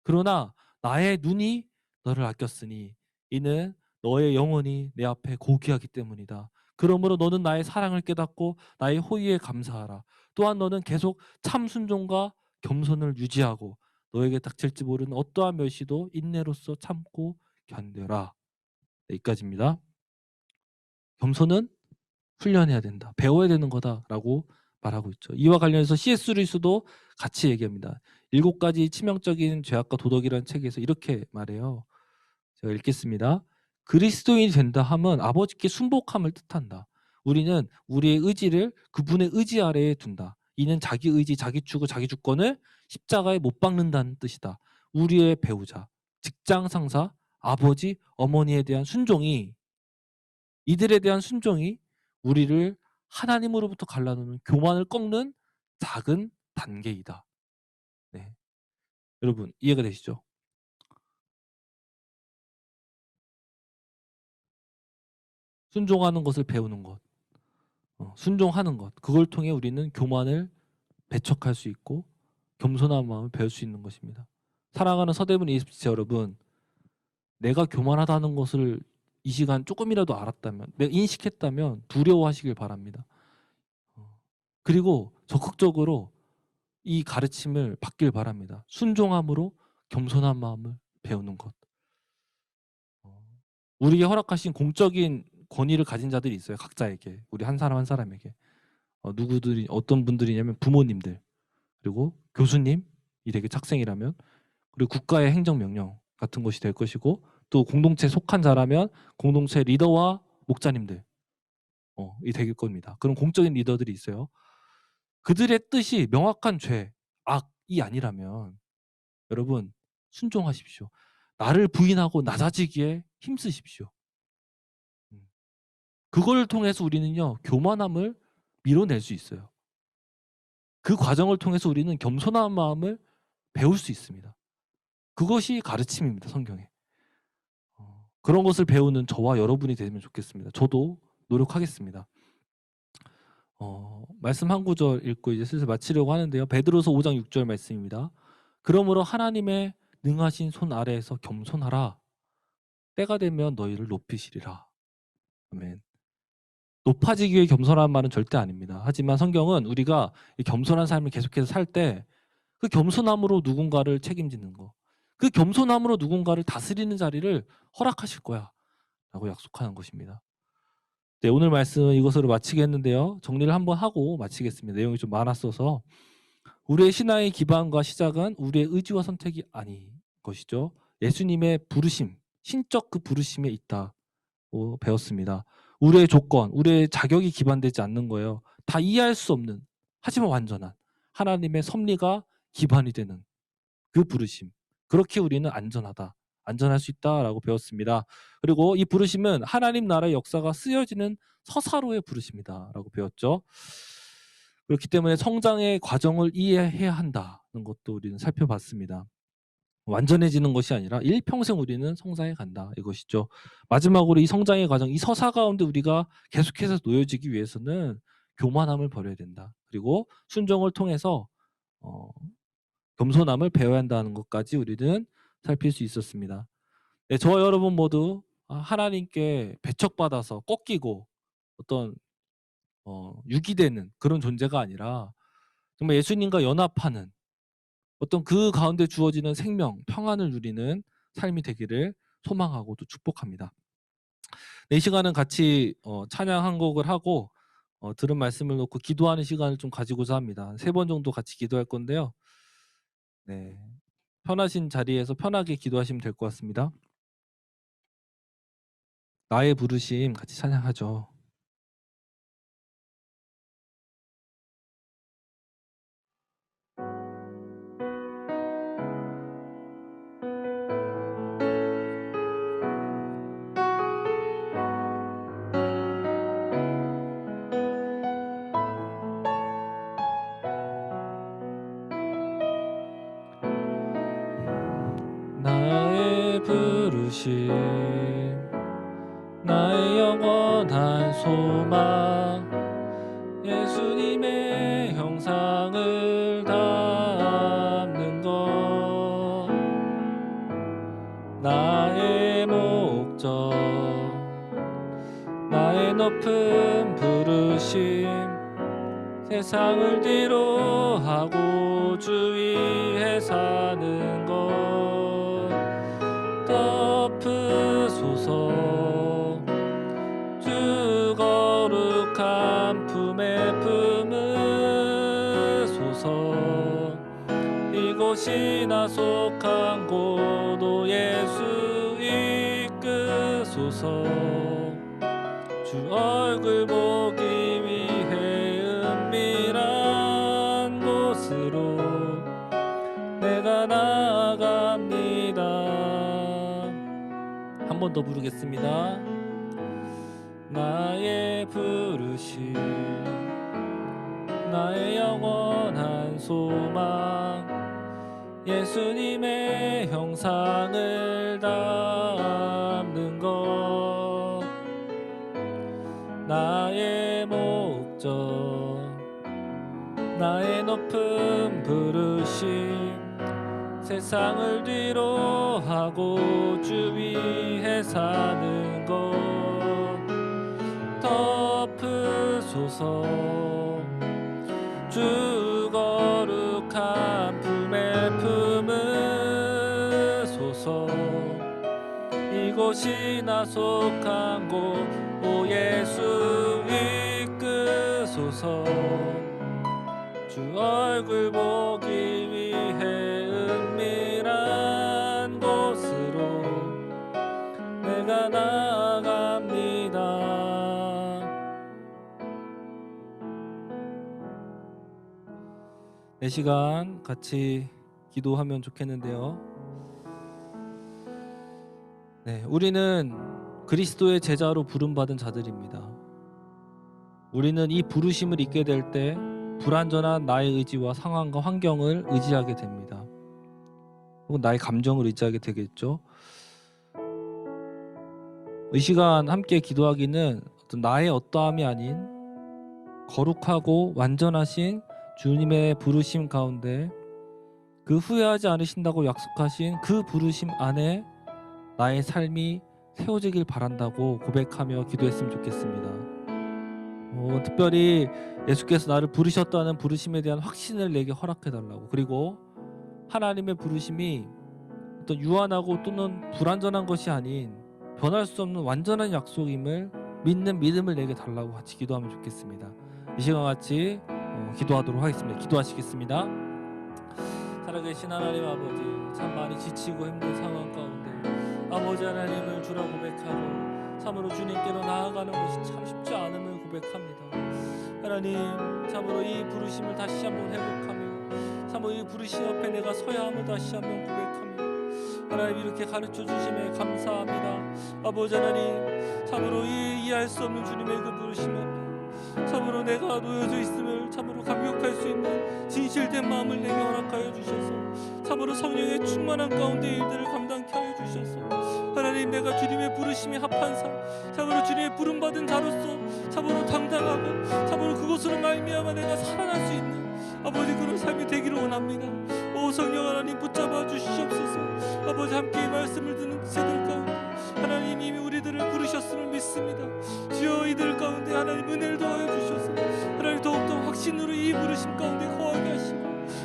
그러나 나의 눈이 너를 아꼈으니 이는 너의 영혼이 내 앞에 고귀하기 때문이다. 그러므로 너는 나의 사랑을 깨닫고 나의 호의에 감사하라. 또한 너는 계속 참 순종과 겸손을 유지하고 너에게 닥칠지 모르는 어떠한 멸시도 인내로써 참고 견뎌라. 네, 여기까지입니다. 겸손은 훈련해야 된다, 배워야 되는 거다라고 말하고 있죠. 이와 관련해서 C.S. 루이스도 같이 얘기합니다. 7가지 치명적인 죄악과 도덕이라는 책에서 이렇게 말해요. 제가 읽겠습니다. 그리스도인이 된다 함은 아버지께 순복함을 뜻한다. 우리는 우리의 의지를 그분의 의지 아래에 둔다. 이는 자기 의지, 자기 추구, 자기 주권을 십자가에 못 박는다는 뜻이다. 우리의 배우자, 직장 상사, 아버지, 어머니에 대한 순종이, 이들에 대한 순종이 우리를 하나님으로부터 갈라놓는 교만을 꺾는 작은 단계이다. 네. 여러분 이해가 되시죠? 순종하는 것을 배우는 것, 순종하는 것, 그걸 통해 우리는 교만을 배척할 수 있고 겸손한 마음을 배울 수 있는 것입니다. 사랑하는 서대문 ESPC 여러분, 내가 교만하다는 것을 이 시간 조금이라도 알았다면, 내가 인식했다면 두려워하시길 바랍니다. 그리고 적극적으로 이 가르침을 받길 바랍니다. 순종함으로 겸손한 마음을 배우는 것. 우리에게 허락하신 공적인 권위를 가진 자들이 있어요. 각자에게, 우리 한 사람 한 사람에게. 누구들이, 어떤 분들이냐면 부모님들, 그리고 교수님, 일에게 착생이라면, 그리고 국가의 행정명령 같은 것이 될 것이고, 또 공동체에 속한 자라면 공동체 리더와 목자님들 이 될 겁니다. 그런 공적인 리더들이 있어요. 그들의 뜻이 명확한 죄, 악이 아니라면 여러분 순종하십시오. 나를 부인하고 낮아지기에 힘쓰십시오. 그걸 통해서 우리는요 교만함을 밀어낼 수 있어요. 그 과정을 통해서 우리는 겸손한 마음을 배울 수 있습니다. 그것이 가르침입니다, 성경에. 그런 것을 배우는 저와 여러분이 되면 좋겠습니다. 저도 노력하겠습니다. 말씀 한 구절 읽고 이제 슬슬 마치려고 하는데요. 베드로서 5장 6절 말씀입니다. 그러므로 하나님의 능하신 손 아래에서 겸손하라. 때가 되면 너희를 높이시리라. 아멘. 높아지기 위해 겸손한 말은 절대 아닙니다. 하지만 성경은 우리가 이 겸손한 삶을 계속해서 살 때 그 겸손함으로 누군가를 책임지는 거, 그 겸손함으로 누군가를 다스리는 자리를 허락하실 거야 라고 약속하는 것입니다. 네, 오늘 말씀은 이것으로 마치겠는데요. 정리를 한번 하고 마치겠습니다. 내용이 좀 많았어서 우리의 신앙의 기반과 시작은 우리의 의지와 선택이 아닌 것이죠. 예수님의 부르심, 신적 그 부르심에 있다고 배웠습니다. 우리의 조건, 우리의 자격이 기반되지 않는 거예요. 다 이해할 수 없는, 하지만 완전한 하나님의 섭리가 기반이 되는 그 부르심. 그렇게 우리는 안전할 수 있다라고 배웠습니다. 그리고 이 부르심은 하나님 나라의 역사가 쓰여지는 서사로의 부르심이다라고 배웠죠. 그렇기 때문에 성장의 과정을 이해해야 한다는 것도 우리는 살펴봤습니다. 완전해지는 것이 아니라 일평생 우리는 성장해 간다 이것이죠. 마지막으로 이 성장의 과정, 이 서사 가운데 우리가 계속해서 놓여지기 위해서는 교만함을 버려야 된다. 그리고 순종을 통해서 겸손함을 배워야 한다는 것까지 우리는 살필 수 있었습니다. 네, 저와 여러분 모두 하나님께 배척받아서 꺾이고 어떤 유기되는 그런 존재가 아니라 정말 예수님과 연합하는 어떤 그 가운데 주어지는 생명, 평안을 누리는 삶이 되기를 소망하고 또 축복합니다. 네, 이 시간은 같이 찬양 한 곡을 하고 들은 말씀을 놓고 기도하는 시간을 좀 가지고자 합니다. 3번 정도 같이 기도할 건데요. 네, 편하신 자리에서 편하게 기도하시면 될 것 같습니다. 나의 부르심 같이 찬양하죠. 나의 부르심, 나의 영원한 소망, 예수님의 형상을 담는 것, 나의 목적, 나의 높은 부르심, 세상을 뒤로 하고 주 위에 사는 것, 덮으소서 주 거룩한 품에 품으소서. 이곳이 나 속한 곳도 예수 이끄소서. 주 얼굴 보기 위해 은밀한 곳으로 내가 나아갑니다. 한 번 더 부르겠습니다. 나의 부르심, 나의 영원한 소망, 예수님의 형상을 담는 것, 나의 목적, 나의 높은 부르심, 세상을 뒤로 하고 주 위에 사는 것, 덮으소서 주 거룩한 품에 품으소서. 이곳이 나 속한 곳, 오 예수 이끄소서. 주 얼굴 보기 위해 은밀한 곳으로 내가 나아갑니다. 이 시간 같이 기도하면 좋겠는데요. 네, 우리는 그리스도의 제자로 부름받은 자들입니다. 우리는 이 부르심을 잊게 될 때 불완전한 나의 의지와 상황과 환경을 의지하게 됩니다. 혹은 나의 감정을 의지하게 되겠죠. 이 시간 함께 기도하기는 어떤 나의 어떠함이 아닌 거룩하고 완전하신 주님의 부르심 가운데 그 후회하지 않으신다고 약속하신 그 부르심 안에 나의 삶이 세워지길 바란다고 고백하며 기도했으면 좋겠습니다. 특별히 예수께서 나를 부르셨다는 부르심에 대한 확신을 내게 허락해달라고, 그리고 하나님의 부르심이 어떤 유한하고 또는 불완전한 것이 아닌 변할 수 없는 완전한 약속임을 믿는 믿음을 내게 달라고 같이 기도하면 좋겠습니다. 이 시간 같이 기도하도록 하겠습니다. 기도하시겠습니다. 살아계신 하나님 아버지, 참 많이 지치고 힘든 상황 가운데 아버지 하나님을 주라 고백하고 참으로 주님께로 나아가는 것이 참 쉽지 않음을 고백합니다. 하나님, 참으로 이 부르심을 다시 한번 회복하며 참으로 이 부르심 앞에 내가 서야 함을 다시 한번 고백하며 하나님, 이렇게 가르쳐 주심에 감사합니다. 아버지 하나님, 참으로 이해할 수 없는 주님의 그 부르심 앞에 참으로 내가 놓여져 있음을 참으로 감격할 수 있는 진실된 마음을 내게 허락하여 주셔서 참으로 성령의 충만한 가운데 일들을 감당케 하여 주셔서 하나님, 내가 주님의 부르심에 합한 삶, 참으로 주님의 부름받은 자로서 참으로 당당하고 참으로 그것으로 말미암아 내가 살아날 수 있는 아버지 그런 삶이 되기를 원합니다. 오 성령 하나님, 붙잡아 주시옵소서. 아버지, 함께 이 말씀을 듣는 세들 가운데 하나님 이미 우리들을 부르셨음을 믿습니다. 주여, 이들 가운데 하나님 은혜를 더하여 주셔서 하나님 더욱더 확신으로 이 부르심 가운데 거하게 하시고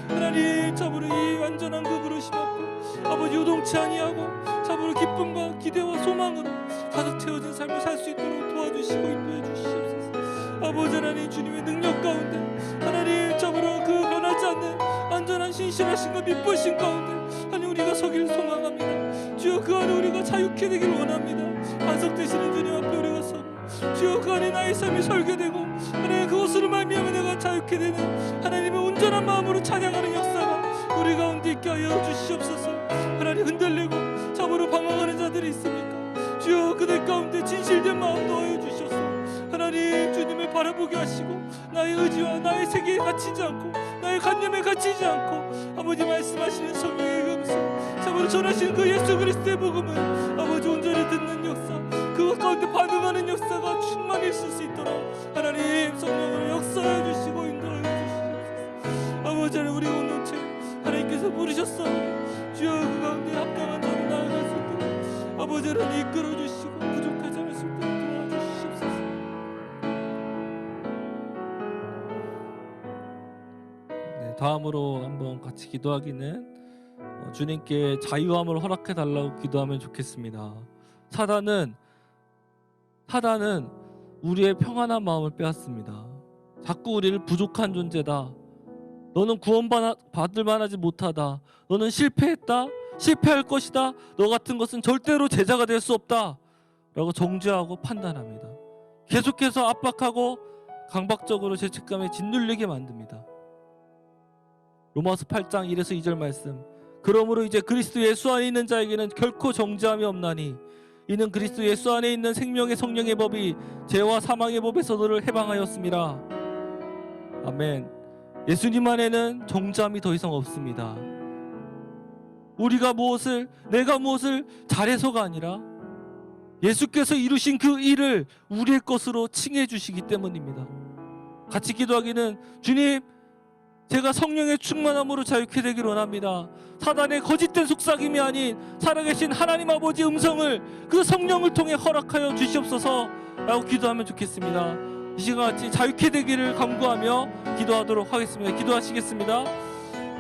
하나님, 참으로 이 완전한 그 부르심 앞에 아버지 요동치 아니하고 참으로 기쁨과 기대와 소망으로 가득 채워진 삶을 살 수 있도록 도와주시고 인도해 주시옵소서. 아버지 하나님, 주님의 능력 가운데 하나님 참으로 그 변하지 않는 안전한 신실하신 그 믿으신 가운데 하나님 우리가 서기를 소망합니다. 주여, 그 안에 우리가 자유케 되기를 원합니다. 반석되시는 주님 앞에 우리가 서고 주여, 그 안에 나의 삶이 설계되고 하나님 그것으로 말미암아 내가 자유케 되는 하나님의 온전한 마음으로 찬양하는 역사가 우리 가운데 있게 하여 주시옵소서. 하나님, 흔들리고 참으로 방황하는 자들이 있습니까? 주여, 그들 가운데 진실된 마음 더하여 주셔서 하나님 주님을 바라보게 하시고 나의 의지와 나의 세계에 갇히지 않고 나의 관념에 갇히지 않고 아버지 말씀하시는 성령의 음성, 참으로 전하시는 그 예수 그리스도의 복음을 아버지 온전히 듣는 역사, 그것 가운데 반응하는 역사가 충만히 있을 수 있도록 하나님 성령으로 역사해 주시고 인도해 주시옵소서. 아버지 하나님, 우리 공동체 하나님께서 부르셨사오니 주여, 그 가운데 합당한 자로 나아갈 수 있도록 아버지 하나님 이끌어 주시고 부족하지 않을 수 있도록 도와주시옵소서. 네, 다음으로 한번 같이 기도하기는 주님께 자유함을 허락해 달라고 기도하면 좋겠습니다. 사단은 우리의 평안한 마음을 빼앗습니다. 자꾸 우리를 부족한 존재다, 너는 구원받을 만하지 못하다, 너는 실패했다, 실패할 것이다, 너 같은 것은 절대로 제자가 될 수 없다 라고 정죄하고 판단합니다. 계속해서 압박하고 강박적으로 죄책감에 짓눌리게 만듭니다. 로마서 8장 1에서 2절 말씀, 그러므로 이제 그리스도 예수 안에 있는 자에게는 결코 정죄함이 없나니 이는 그리스도 예수 안에 있는 생명의 성령의 법이 죄와 사망의 법에서 너를 해방하였습니다. 아멘. 예수님 안에는 정죄함이 더 이상 없습니다. 내가 무엇을 잘해서가 아니라 예수께서 이루신 그 일을 우리의 것으로 칭해 주시기 때문입니다. 같이 기도하기는 주님, 제가 성령의 충만함으로 자유케 되기를 원합니다. 사단의 거짓된 속삭임이 아닌 살아계신 하나님 아버지 음성을 그 성령을 통해 허락하여 주시옵소서 라고 기도하면 좋겠습니다. 이 시간 같이 자유케 되기를 간구하며 기도하도록 하겠습니다. 기도하시겠습니다.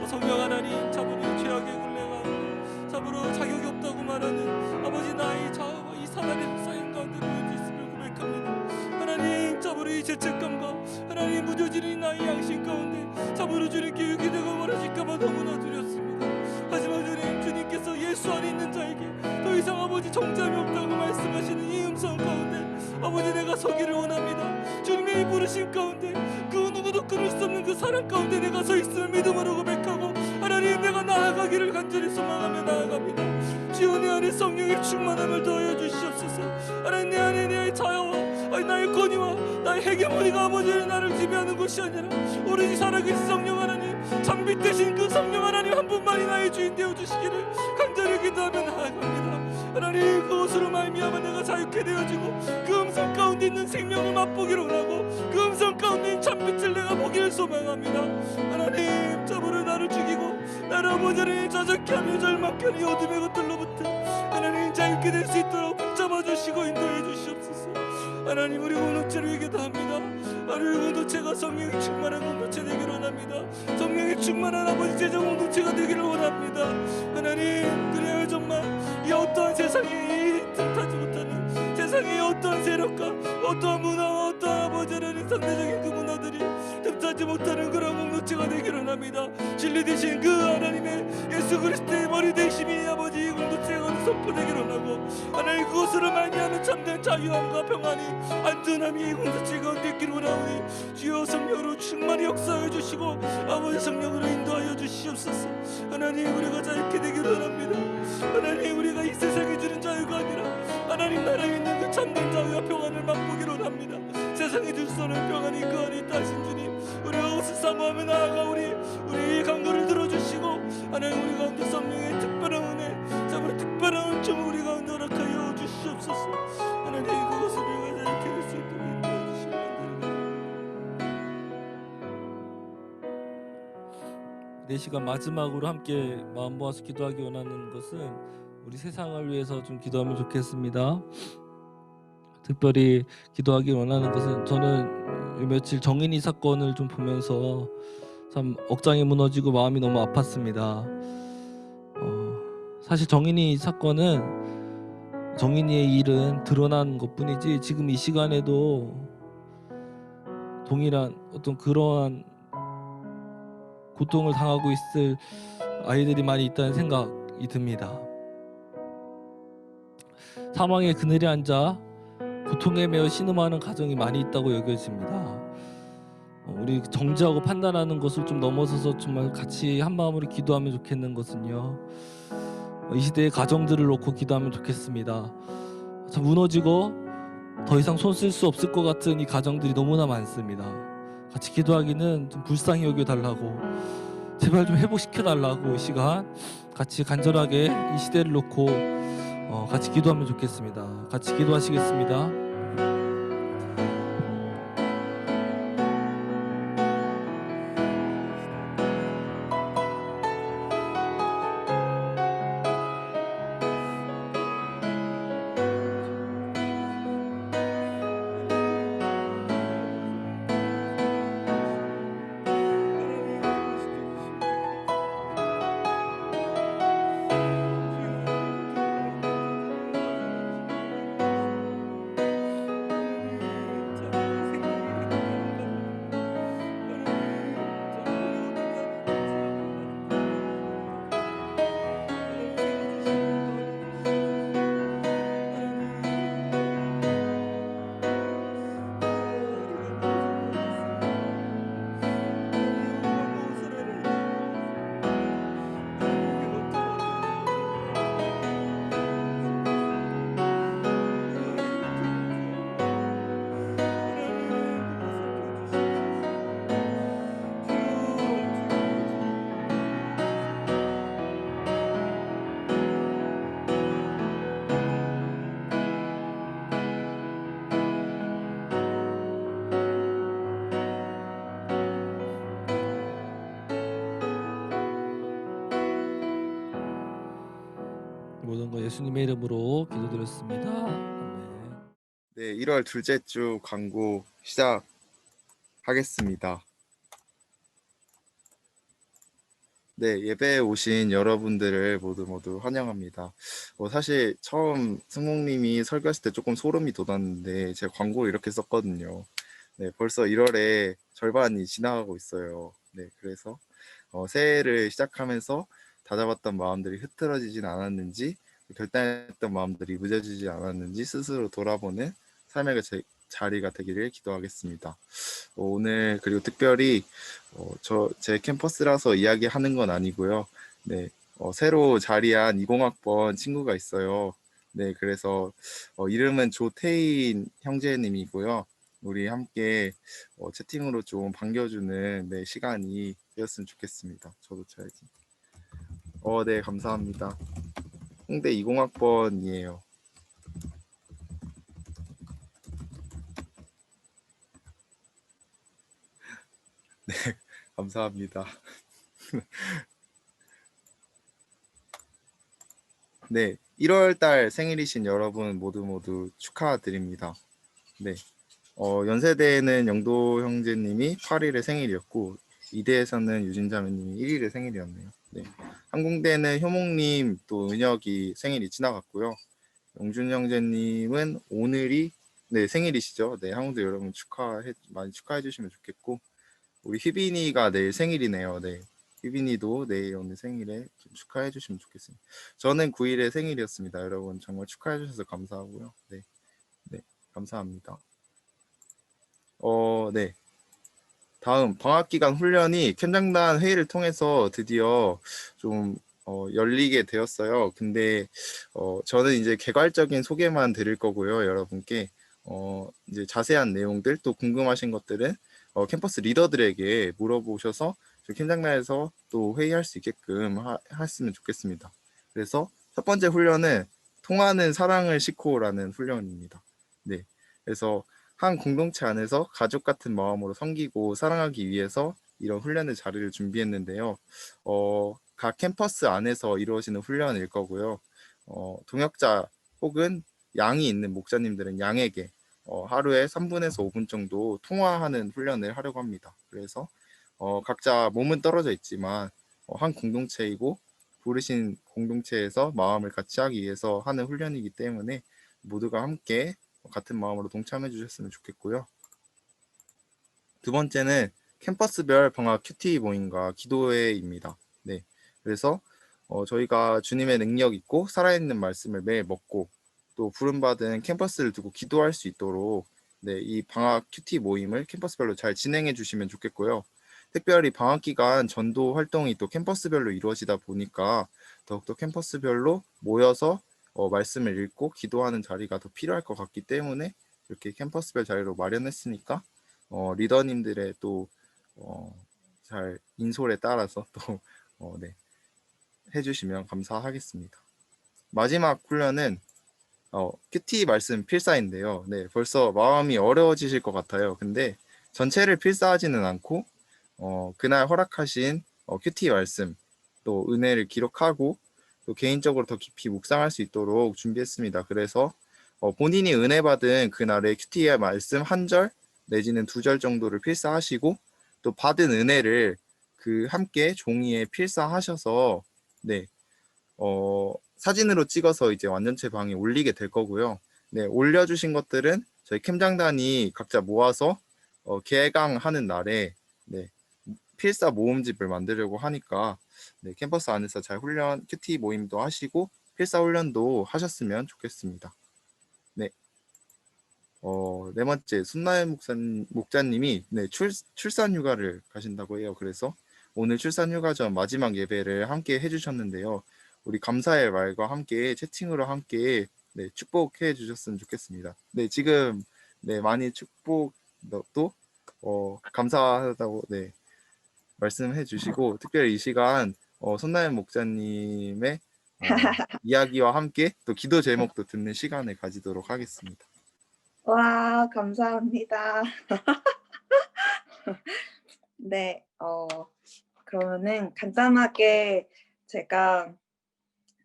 성령 하나님, 참으로 죄악의 굴레 가운데 참으로 자격이 없다고 말하는 아버지 나의 자아와 이 사단의 속삭임 가운데 놓여져 있음을 고백합니다. 하나님, 참으로 이 죄책감과 하나님 무뎌지는 나의 양심 가운데 참으로 주님께 유기되고 멀어질까봐 너무나 두렵습니다. 하지만 주님께서 예수 안에 있는 자에게 더 이상 아버지 정죄함이 없다고 말씀하시는 이 음성 가운데 아버지 내가 서기를 원합니다. 주님의 이 부르심 가운데 그 누구도 끊을 수 없는 그 사랑 가운데 내가 서 있음을 믿음으로 고백하고 하나님, 내가 나아가기를 간절히 소망하며 나아갑니다. 주여, 내 안에 성령의 충만함을 더하여 주시옵소서. 하나님, 내 안에 내 자아와 나의 권위와 나의 헤게모니가 아버지를 나를 지배하는 것이 아니라 오로지 살아계신 성령 하나님, 잠빛 되신 그 성령 하나님 한 분만이 나의 주인 되어 주시기를 간절히 기도하며 나아갑니다. 하나님, 그것으로 말미암아 내가 자유케 되어지고 그 음성 가운데 있는 생명을 맛보기를 원하고 그 음성 가운데 있는 참빛을 내가 보기를 소망합니다. 하나님, 참으로 나를 죽이고 나를 아버지를 자적케 하며 절망케 하는 어둠의 것들로부터 하나님 자유케 될 수 있도록 붙잡아 주시고 인도해 주시옵소서. 하나님, 우리 공동체를 위기도 합니다. 우리 공동체가 성령이 충만한 공동체 되기를 원합니다. 성령이 충만한 아버지 제자 공동체가 되기를 원합니다. 하나님, 그래야 정말 이 어떠한 세상에 이 틈타지 못하는 세상의 어떠한 세력과 어떠한 문화와 어떠한 아버지 하나님 상대적인 그 문화들이 틈타지 못하는 그런 공동체가 되기를 원합니다. 진리 되신 그 하나님의 예수 그리스도의 머리 되심이 아버지 이 공동체가 선포되기를 원하고, 하나님 그것으로 말미암아 참된 자유함과 평안이 안전함이 이 공동체 가운데 있기를 원하오니, 주여 성령으로 충만히 역사해 주시고 아버지 성령으로 인도하여 주시옵소서. 하나님, 우리가 자유케 되기를 원합니다. 하나님, 우리가 이 세상에 주는 자유가 아니라 하나님 나라에 있는 그 참된 자유와 평안을 맛보기를 원합니다. 세상에 줄 수 없는 평안이 그 안에 있다 하신 주님, 우리가 옷을 사모하며 나아가 우리의 간구를 들어주시고, 하나님 우리 가운데 성령의 특별한 은혜, 정말 특별한 은총을 우리 가운데 허락하여 주시옵소서. 하나님, 그것을 우리가 자유케 될 수 있도록 인도해 주시기 바랍니다. 이 시간 마지막으로 함께 마음 모아서 기도하기 원하는 것은 우리 세상을 위해서 좀 기도하면 좋겠습니다. 특별히 기도하기 원하는 것은, 저는 이 며칠 정인이 사건을 좀 보면서 참 억장이 무너지고 마음이 너무 아팠습니다. 사실 정인이 사건은, 정인이의 일은 드러난 것뿐이지 지금 이 시간에도 동일한 어떤 그러한 고통을 당하고 있을 아이들이 많이 있다는 생각이 듭니다. 사망의 그늘에 앉아 고통에 매여 신음하는 가정이 많이 있다고 여겨집니다. 우리 정죄하고 판단하는 것을 좀 넘어서서 정말 같이 한 마음으로 기도하면 좋겠는 것은요, 이 시대의 가정들을 놓고 기도하면 좋겠습니다. 참 무너지고 더 이상 손 쓸 수 없을 것 같은 이 가정들이 너무나 많습니다. 같이 기도하기는 좀 불쌍히 여겨달라고, 제발 좀 회복시켜달라고 이 시간 같이 간절하게 이 시대를 놓고 같이 기도하면 좋겠습니다. 같이 기도하시겠습니다. 모든 것 예수님의 이름으로 기도드렸습니다. 아멘. 네, 1월 둘째 주 광고 시작하겠습니다. 네, 예배에 오신 여러분들을 모두 환영합니다. 사실 처음 승목님이 설교하실 때 조금 소름이 돋았는데 제가 광고를 이렇게 썼거든요. 네, 벌써 1월에 절반이 지나가고 있어요. 네, 그래서 새해를 시작하면서 다잡았던 마음들이 흐트러지진 않았는지, 결단했던 마음들이 무뎌지지 않았는지 스스로 돌아보는 삶의 자리가 되기를 기도하겠습니다. 오늘 그리고 특별히 제 캠퍼스라서 이야기하는 건 아니고요. 네, 새로 자리한 20학번 친구가 있어요. 네, 그래서 이름은 조태인 형제님이고요. 우리 함께 채팅으로 좀 반겨주는 시간이 되었으면 좋겠습니다. 저도 쳐야지. 네, 감사합니다. 홍대 20학번이에요. 네, 감사합니다. 네, 1월 달 생일이신 여러분 모두 축하드립니다. 네, 연세대에는 영도 형제님이 8일에 생일이었고, 이대에서는 유진자매님이 1일에 생일이었네요. 네, 항공대는 효몽님 또 은혁이 생일이 지나갔고요. 영준 형제님은 오늘이 네, 생일이시죠. 네, 항공대 여러분 많이 축하해 주시면 좋겠고, 우리 휘빈이가 내일 생일이네요. 네, 휘빈이도 내일 오늘 생일에 좀 축하해 주시면 좋겠습니다. 저는 9일에 생일이었습니다. 여러분 정말 축하해 주셔서 감사하고요. 네, 네, 감사합니다. 네. 다음 방학기간 훈련이 캠장단 회의를 통해서 드디어 좀 열리게 되었어요. 근데 저는 이제 개괄적인 소개만 드릴 거고요. 여러분께 이제 자세한 내용들 또 궁금하신 것들은 캠퍼스 리더들에게 물어보셔서 캠장단에서 또 회의할 수 있게끔 했으면 좋겠습니다. 그래서 첫 번째 훈련은 통하는 사랑을 싣고라는 훈련입니다. 네, 그래서 한 공동체 안에서 가족 같은 마음으로 섬기고 사랑하기 위해서 이런 훈련의 자리를 준비했는데요. 각 캠퍼스 안에서 이루어지는 훈련일 거고요. 동역자 혹은 양이 있는 목사님들은 양에게 하루에 3분에서 5분 정도 통화하는 훈련을 하려고 합니다. 그래서 각자 몸은 떨어져 있지만 한 공동체이고 부르신 공동체에서 마음을 같이 하기 위해서 하는 훈련이기 때문에 모두가 함께 같은 마음으로 동참해 주셨으면 좋겠고요. 두 번째는 캠퍼스별 방학 큐티 모임과 기도회입니다. 네, 그래서 저희가 주님의 능력 있고 살아있는 말씀을 매일 먹고 또 부름받은 캠퍼스를 두고 기도할 수 있도록 네, 이 방학 큐티 모임을 캠퍼스별로 잘 진행해 주시면 좋겠고요. 특별히 방학 기간 전도 활동이 또 캠퍼스별로 이루어지다 보니까 더욱더 캠퍼스별로 모여서 말씀을 읽고 기도하는 자리가 더 필요할 것 같기 때문에 이렇게 캠퍼스별 자리로 마련했으니까 리더님들의 또 잘 인솔에 따라서 또 네, 해주시면 감사하겠습니다. 마지막 훈련은 큐티 말씀 필사인데요. 네, 벌써 마음이 어려워지실 것 같아요. 근데 전체를 필사하지는 않고 그날 허락하신 큐티 말씀 또 은혜를 기록하고 또 개인적으로 더 깊이 묵상할 수 있도록 준비했습니다. 그래서 본인이 은혜 받은 그날의 큐티의 말씀 한 절 내지는 2절 정도를 필사하시고 또 받은 은혜를 함께 종이에 필사하셔서 네, 사진으로 찍어서 이제 완전체 방에 올리게 될 거고요. 네, 올려주신 것들은 저희 캠장단이 각자 모아서 개강하는 날에 네, 필사 모음집을 만들려고 하니까 네, 캠퍼스 안에서 잘 훈련 큐티 모임도 하시고 필사 훈련도 하셨으면 좋겠습니다. 네. 네 번째 순나연 목자님이 네, 출산 휴가를 가신다고 해요. 그래서 오늘 출산 휴가 전 마지막 예배를 함께 해주셨는데요. 우리 감사의 말과 함께 채팅으로 함께 네, 축복해 주셨으면 좋겠습니다. 네, 지금 네, 많이 축복도 감사하다고 네, 말씀해 주시고 특별히 이 시간 손나연 목자님의 이야기와 함께 또 기도 제목도 듣는 시간을 가지도록 하겠습니다. 와, 감사합니다. 네, 그러면은 간단하게 제가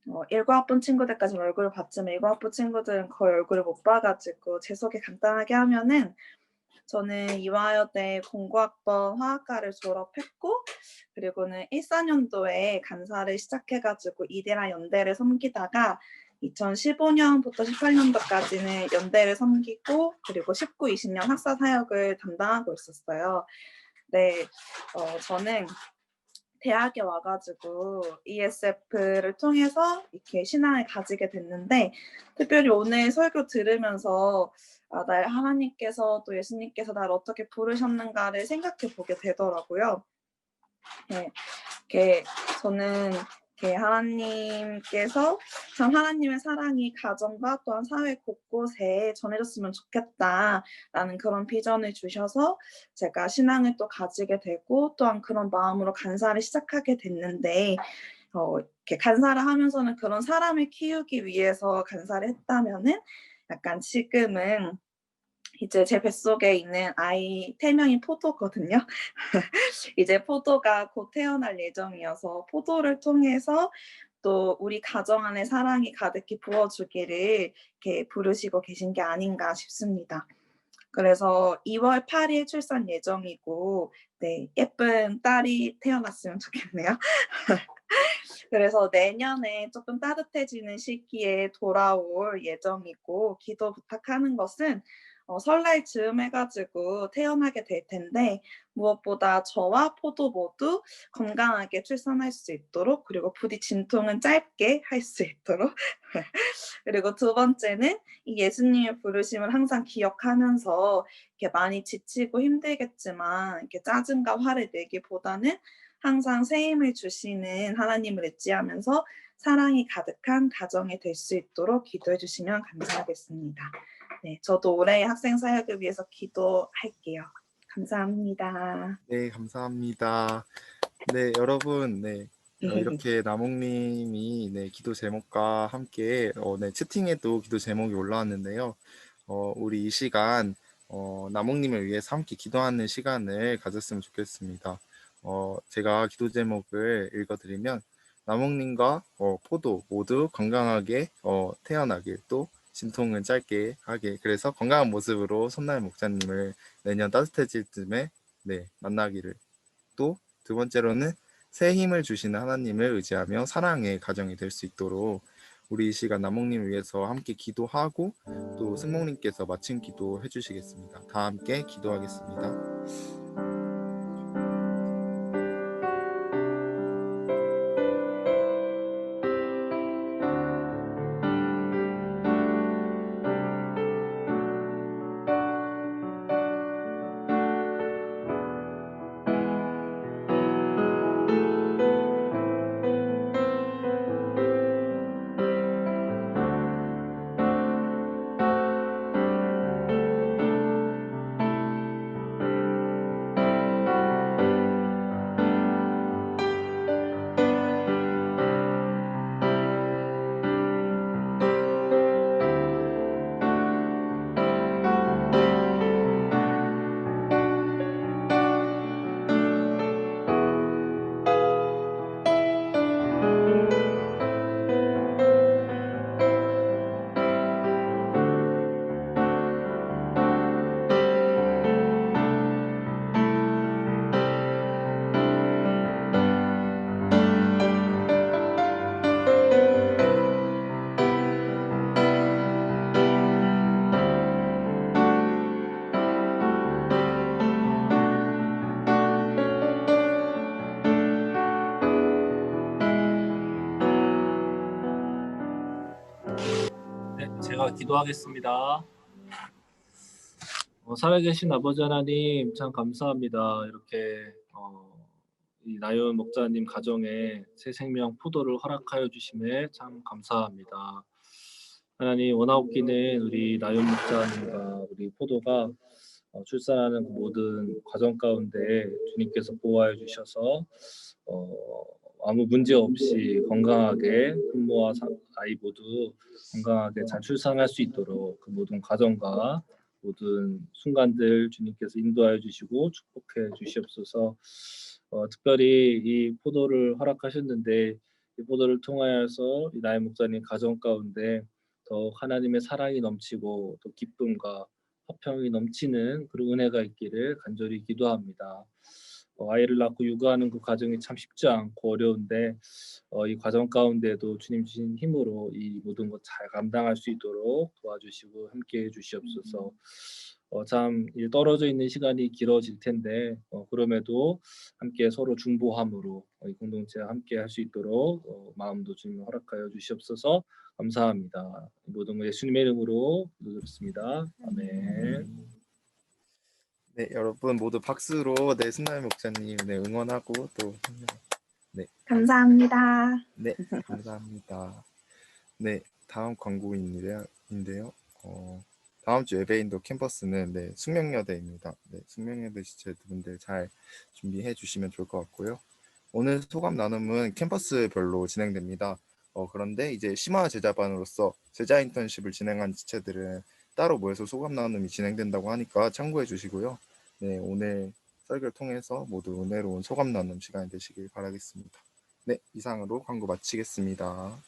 1과학번 친구들까지 얼굴을 봤지만 2과학번 친구들은 거의 얼굴을 못 봐가지고 제 소개 간단하게 하면은 저는 이화여대 공고학번 화학과를 졸업했고 그리고는 14년도에 간사를 시작해가지고 이대랑 연대를 섬기다가 2015년부터 18년도까지는 연대를 섬기고 그리고 19, 20년 학사 사역을 담당하고 있었어요. 네, 저는 대학에 와가지고 ESF를 통해서 이렇게 신앙을 가지게 됐는데 특별히 오늘 설교 들으면서 날 하나님께서 또 예수님께서 나를 어떻게 부르셨는가를 생각해 보게 되더라고요. 네, 이렇게 저는 이렇게 하나님께서 참 하나님의 사랑이 가정과 또한 사회 곳곳에 전해졌으면 좋겠다라는 그런 비전을 주셔서 제가 신앙을 또 가지게 되고 또한 그런 마음으로 간사를 시작하게 됐는데 이렇게 간사를 하면서는 그런 사람을 키우기 위해서 간사를 했다면은 약간 지금은 이제 제 뱃속에 있는 아이 태명이 포도거든요. 이제 포도가 곧 태어날 예정이어서 포도를 통해서 또 우리 가정 안에 사랑이 가득히 부어주기를 이렇게 부르시고 계신 게 아닌가 싶습니다. 그래서 2월 8일 출산 예정이고, 네, 예쁜 딸이 태어났으면 좋겠네요. 그래서 내년에 조금 따뜻해지는 시기에 돌아올 예정이고, 기도 부탁하는 것은 설날 즈음 해가지고 태어나게 될 텐데, 무엇보다 저와 포도 모두 건강하게 출산할 수 있도록, 그리고 부디 진통은 짧게 할 수 있도록, 그리고 두 번째는 이 예수님의 부르심을 항상 기억하면서 이렇게 많이 지치고 힘들겠지만 이렇게 짜증과 화를 내기보다는 항상 새 힘을 주시는 하나님을 의지하면서 사랑이 가득한 가정이 될 수 있도록 기도해 주시면 감사하겠습니다. 네, 저도 올해 학생 사역을 위해서 기도할게요. 감사합니다. 네, 감사합니다. 네, 여러분, 네. 이렇게 나몽님이 네, 기도 제목과 함께 네, 채팅에도 기도 제목이 올라왔는데요. 우리 이 시간 나몽님을 위해서 함께 기도하는 시간을 가졌으면 좋겠습니다. 제가 기도 제목을 읽어드리면 나몽님과 포도 모두 건강하게 태어나길, 또 진통은 짧게 하길, 그래서 건강한 모습으로 손날 목사님을 내년 따뜻해질 쯤에 네, 만나기를, 또 두 번째로는 새 힘을 주시는 하나님을 의지하며 사랑의 가정이 될 수 있도록 우리 이 시간 나몽님을 위해서 함께 기도하고 또 승목님께서 마침 기도해 주시겠습니다. 다 함께 기도하겠습니다. 네, 제가 기도하겠습니다. 살아계신 아버지 하나님 참 감사합니다. 이렇게 이 나연 목자님 가정에 새 생명 포도를 허락하여 주심에 참 감사합니다. 하나님, 원하옵기는 우리 나연 목자님과 우리 포도가 출산하는 그 모든 과정 가운데 주님께서 보호하여 주셔서 아무 문제 없이 건강하게 부모와 아이 모두 건강하게 잘 출산할 수 있도록 그 모든 과정과 모든 순간들 주님께서 인도하여 주시고 축복해 주시옵소서. 특별히 이 포도를 허락하셨는데 이 포도를 통하여서 이 나의 목사님 가정 가운데 더욱 하나님의 사랑이 넘치고 또 기쁨과 화평이 넘치는 그런 은혜가 있기를 간절히 기도합니다. 아이를 낳고 육아하는 그 과정이 참 쉽지 않고 어려운데 이 과정 가운데도 주님 주신 힘으로 이 모든 것 잘 감당할 수 있도록 도와주시고 함께해 주시옵소서. 참 떨어져 있는 시간이 길어질 텐데 그럼에도 함께 서로 중보함으로 이 공동체와 함께 할 수 있도록 마음도 주님 허락하여 주시옵소서. 감사합니다. 모든 것 예수님의 이름으로 기도드렸습니다. 아멘. 네, 여러분 모두 박수로 네, 승날 목사님 네, 응원하고 또 네, 감사합니다. 네, 감사합니다. 네, 다음 광고인데요. 다음 주 예배인도 캠퍼스는 네, 숙명여대입니다. 네, 숙명여대 지체분들 잘 준비해 주시면 좋을 것 같고요. 오늘 소감 나눔은 캠퍼스별로 진행됩니다. 그런데 이제 심화 제자반으로서 제자 인턴십을 진행한 지체들은 따로 모여서 소감 나눔이 진행된다고 하니까 참고해 주시고요. 네, 오늘 설교를 통해서 모두 은혜로운 소감 나눔 시간이 되시길 바라겠습니다. 네, 이상으로 광고 마치겠습니다.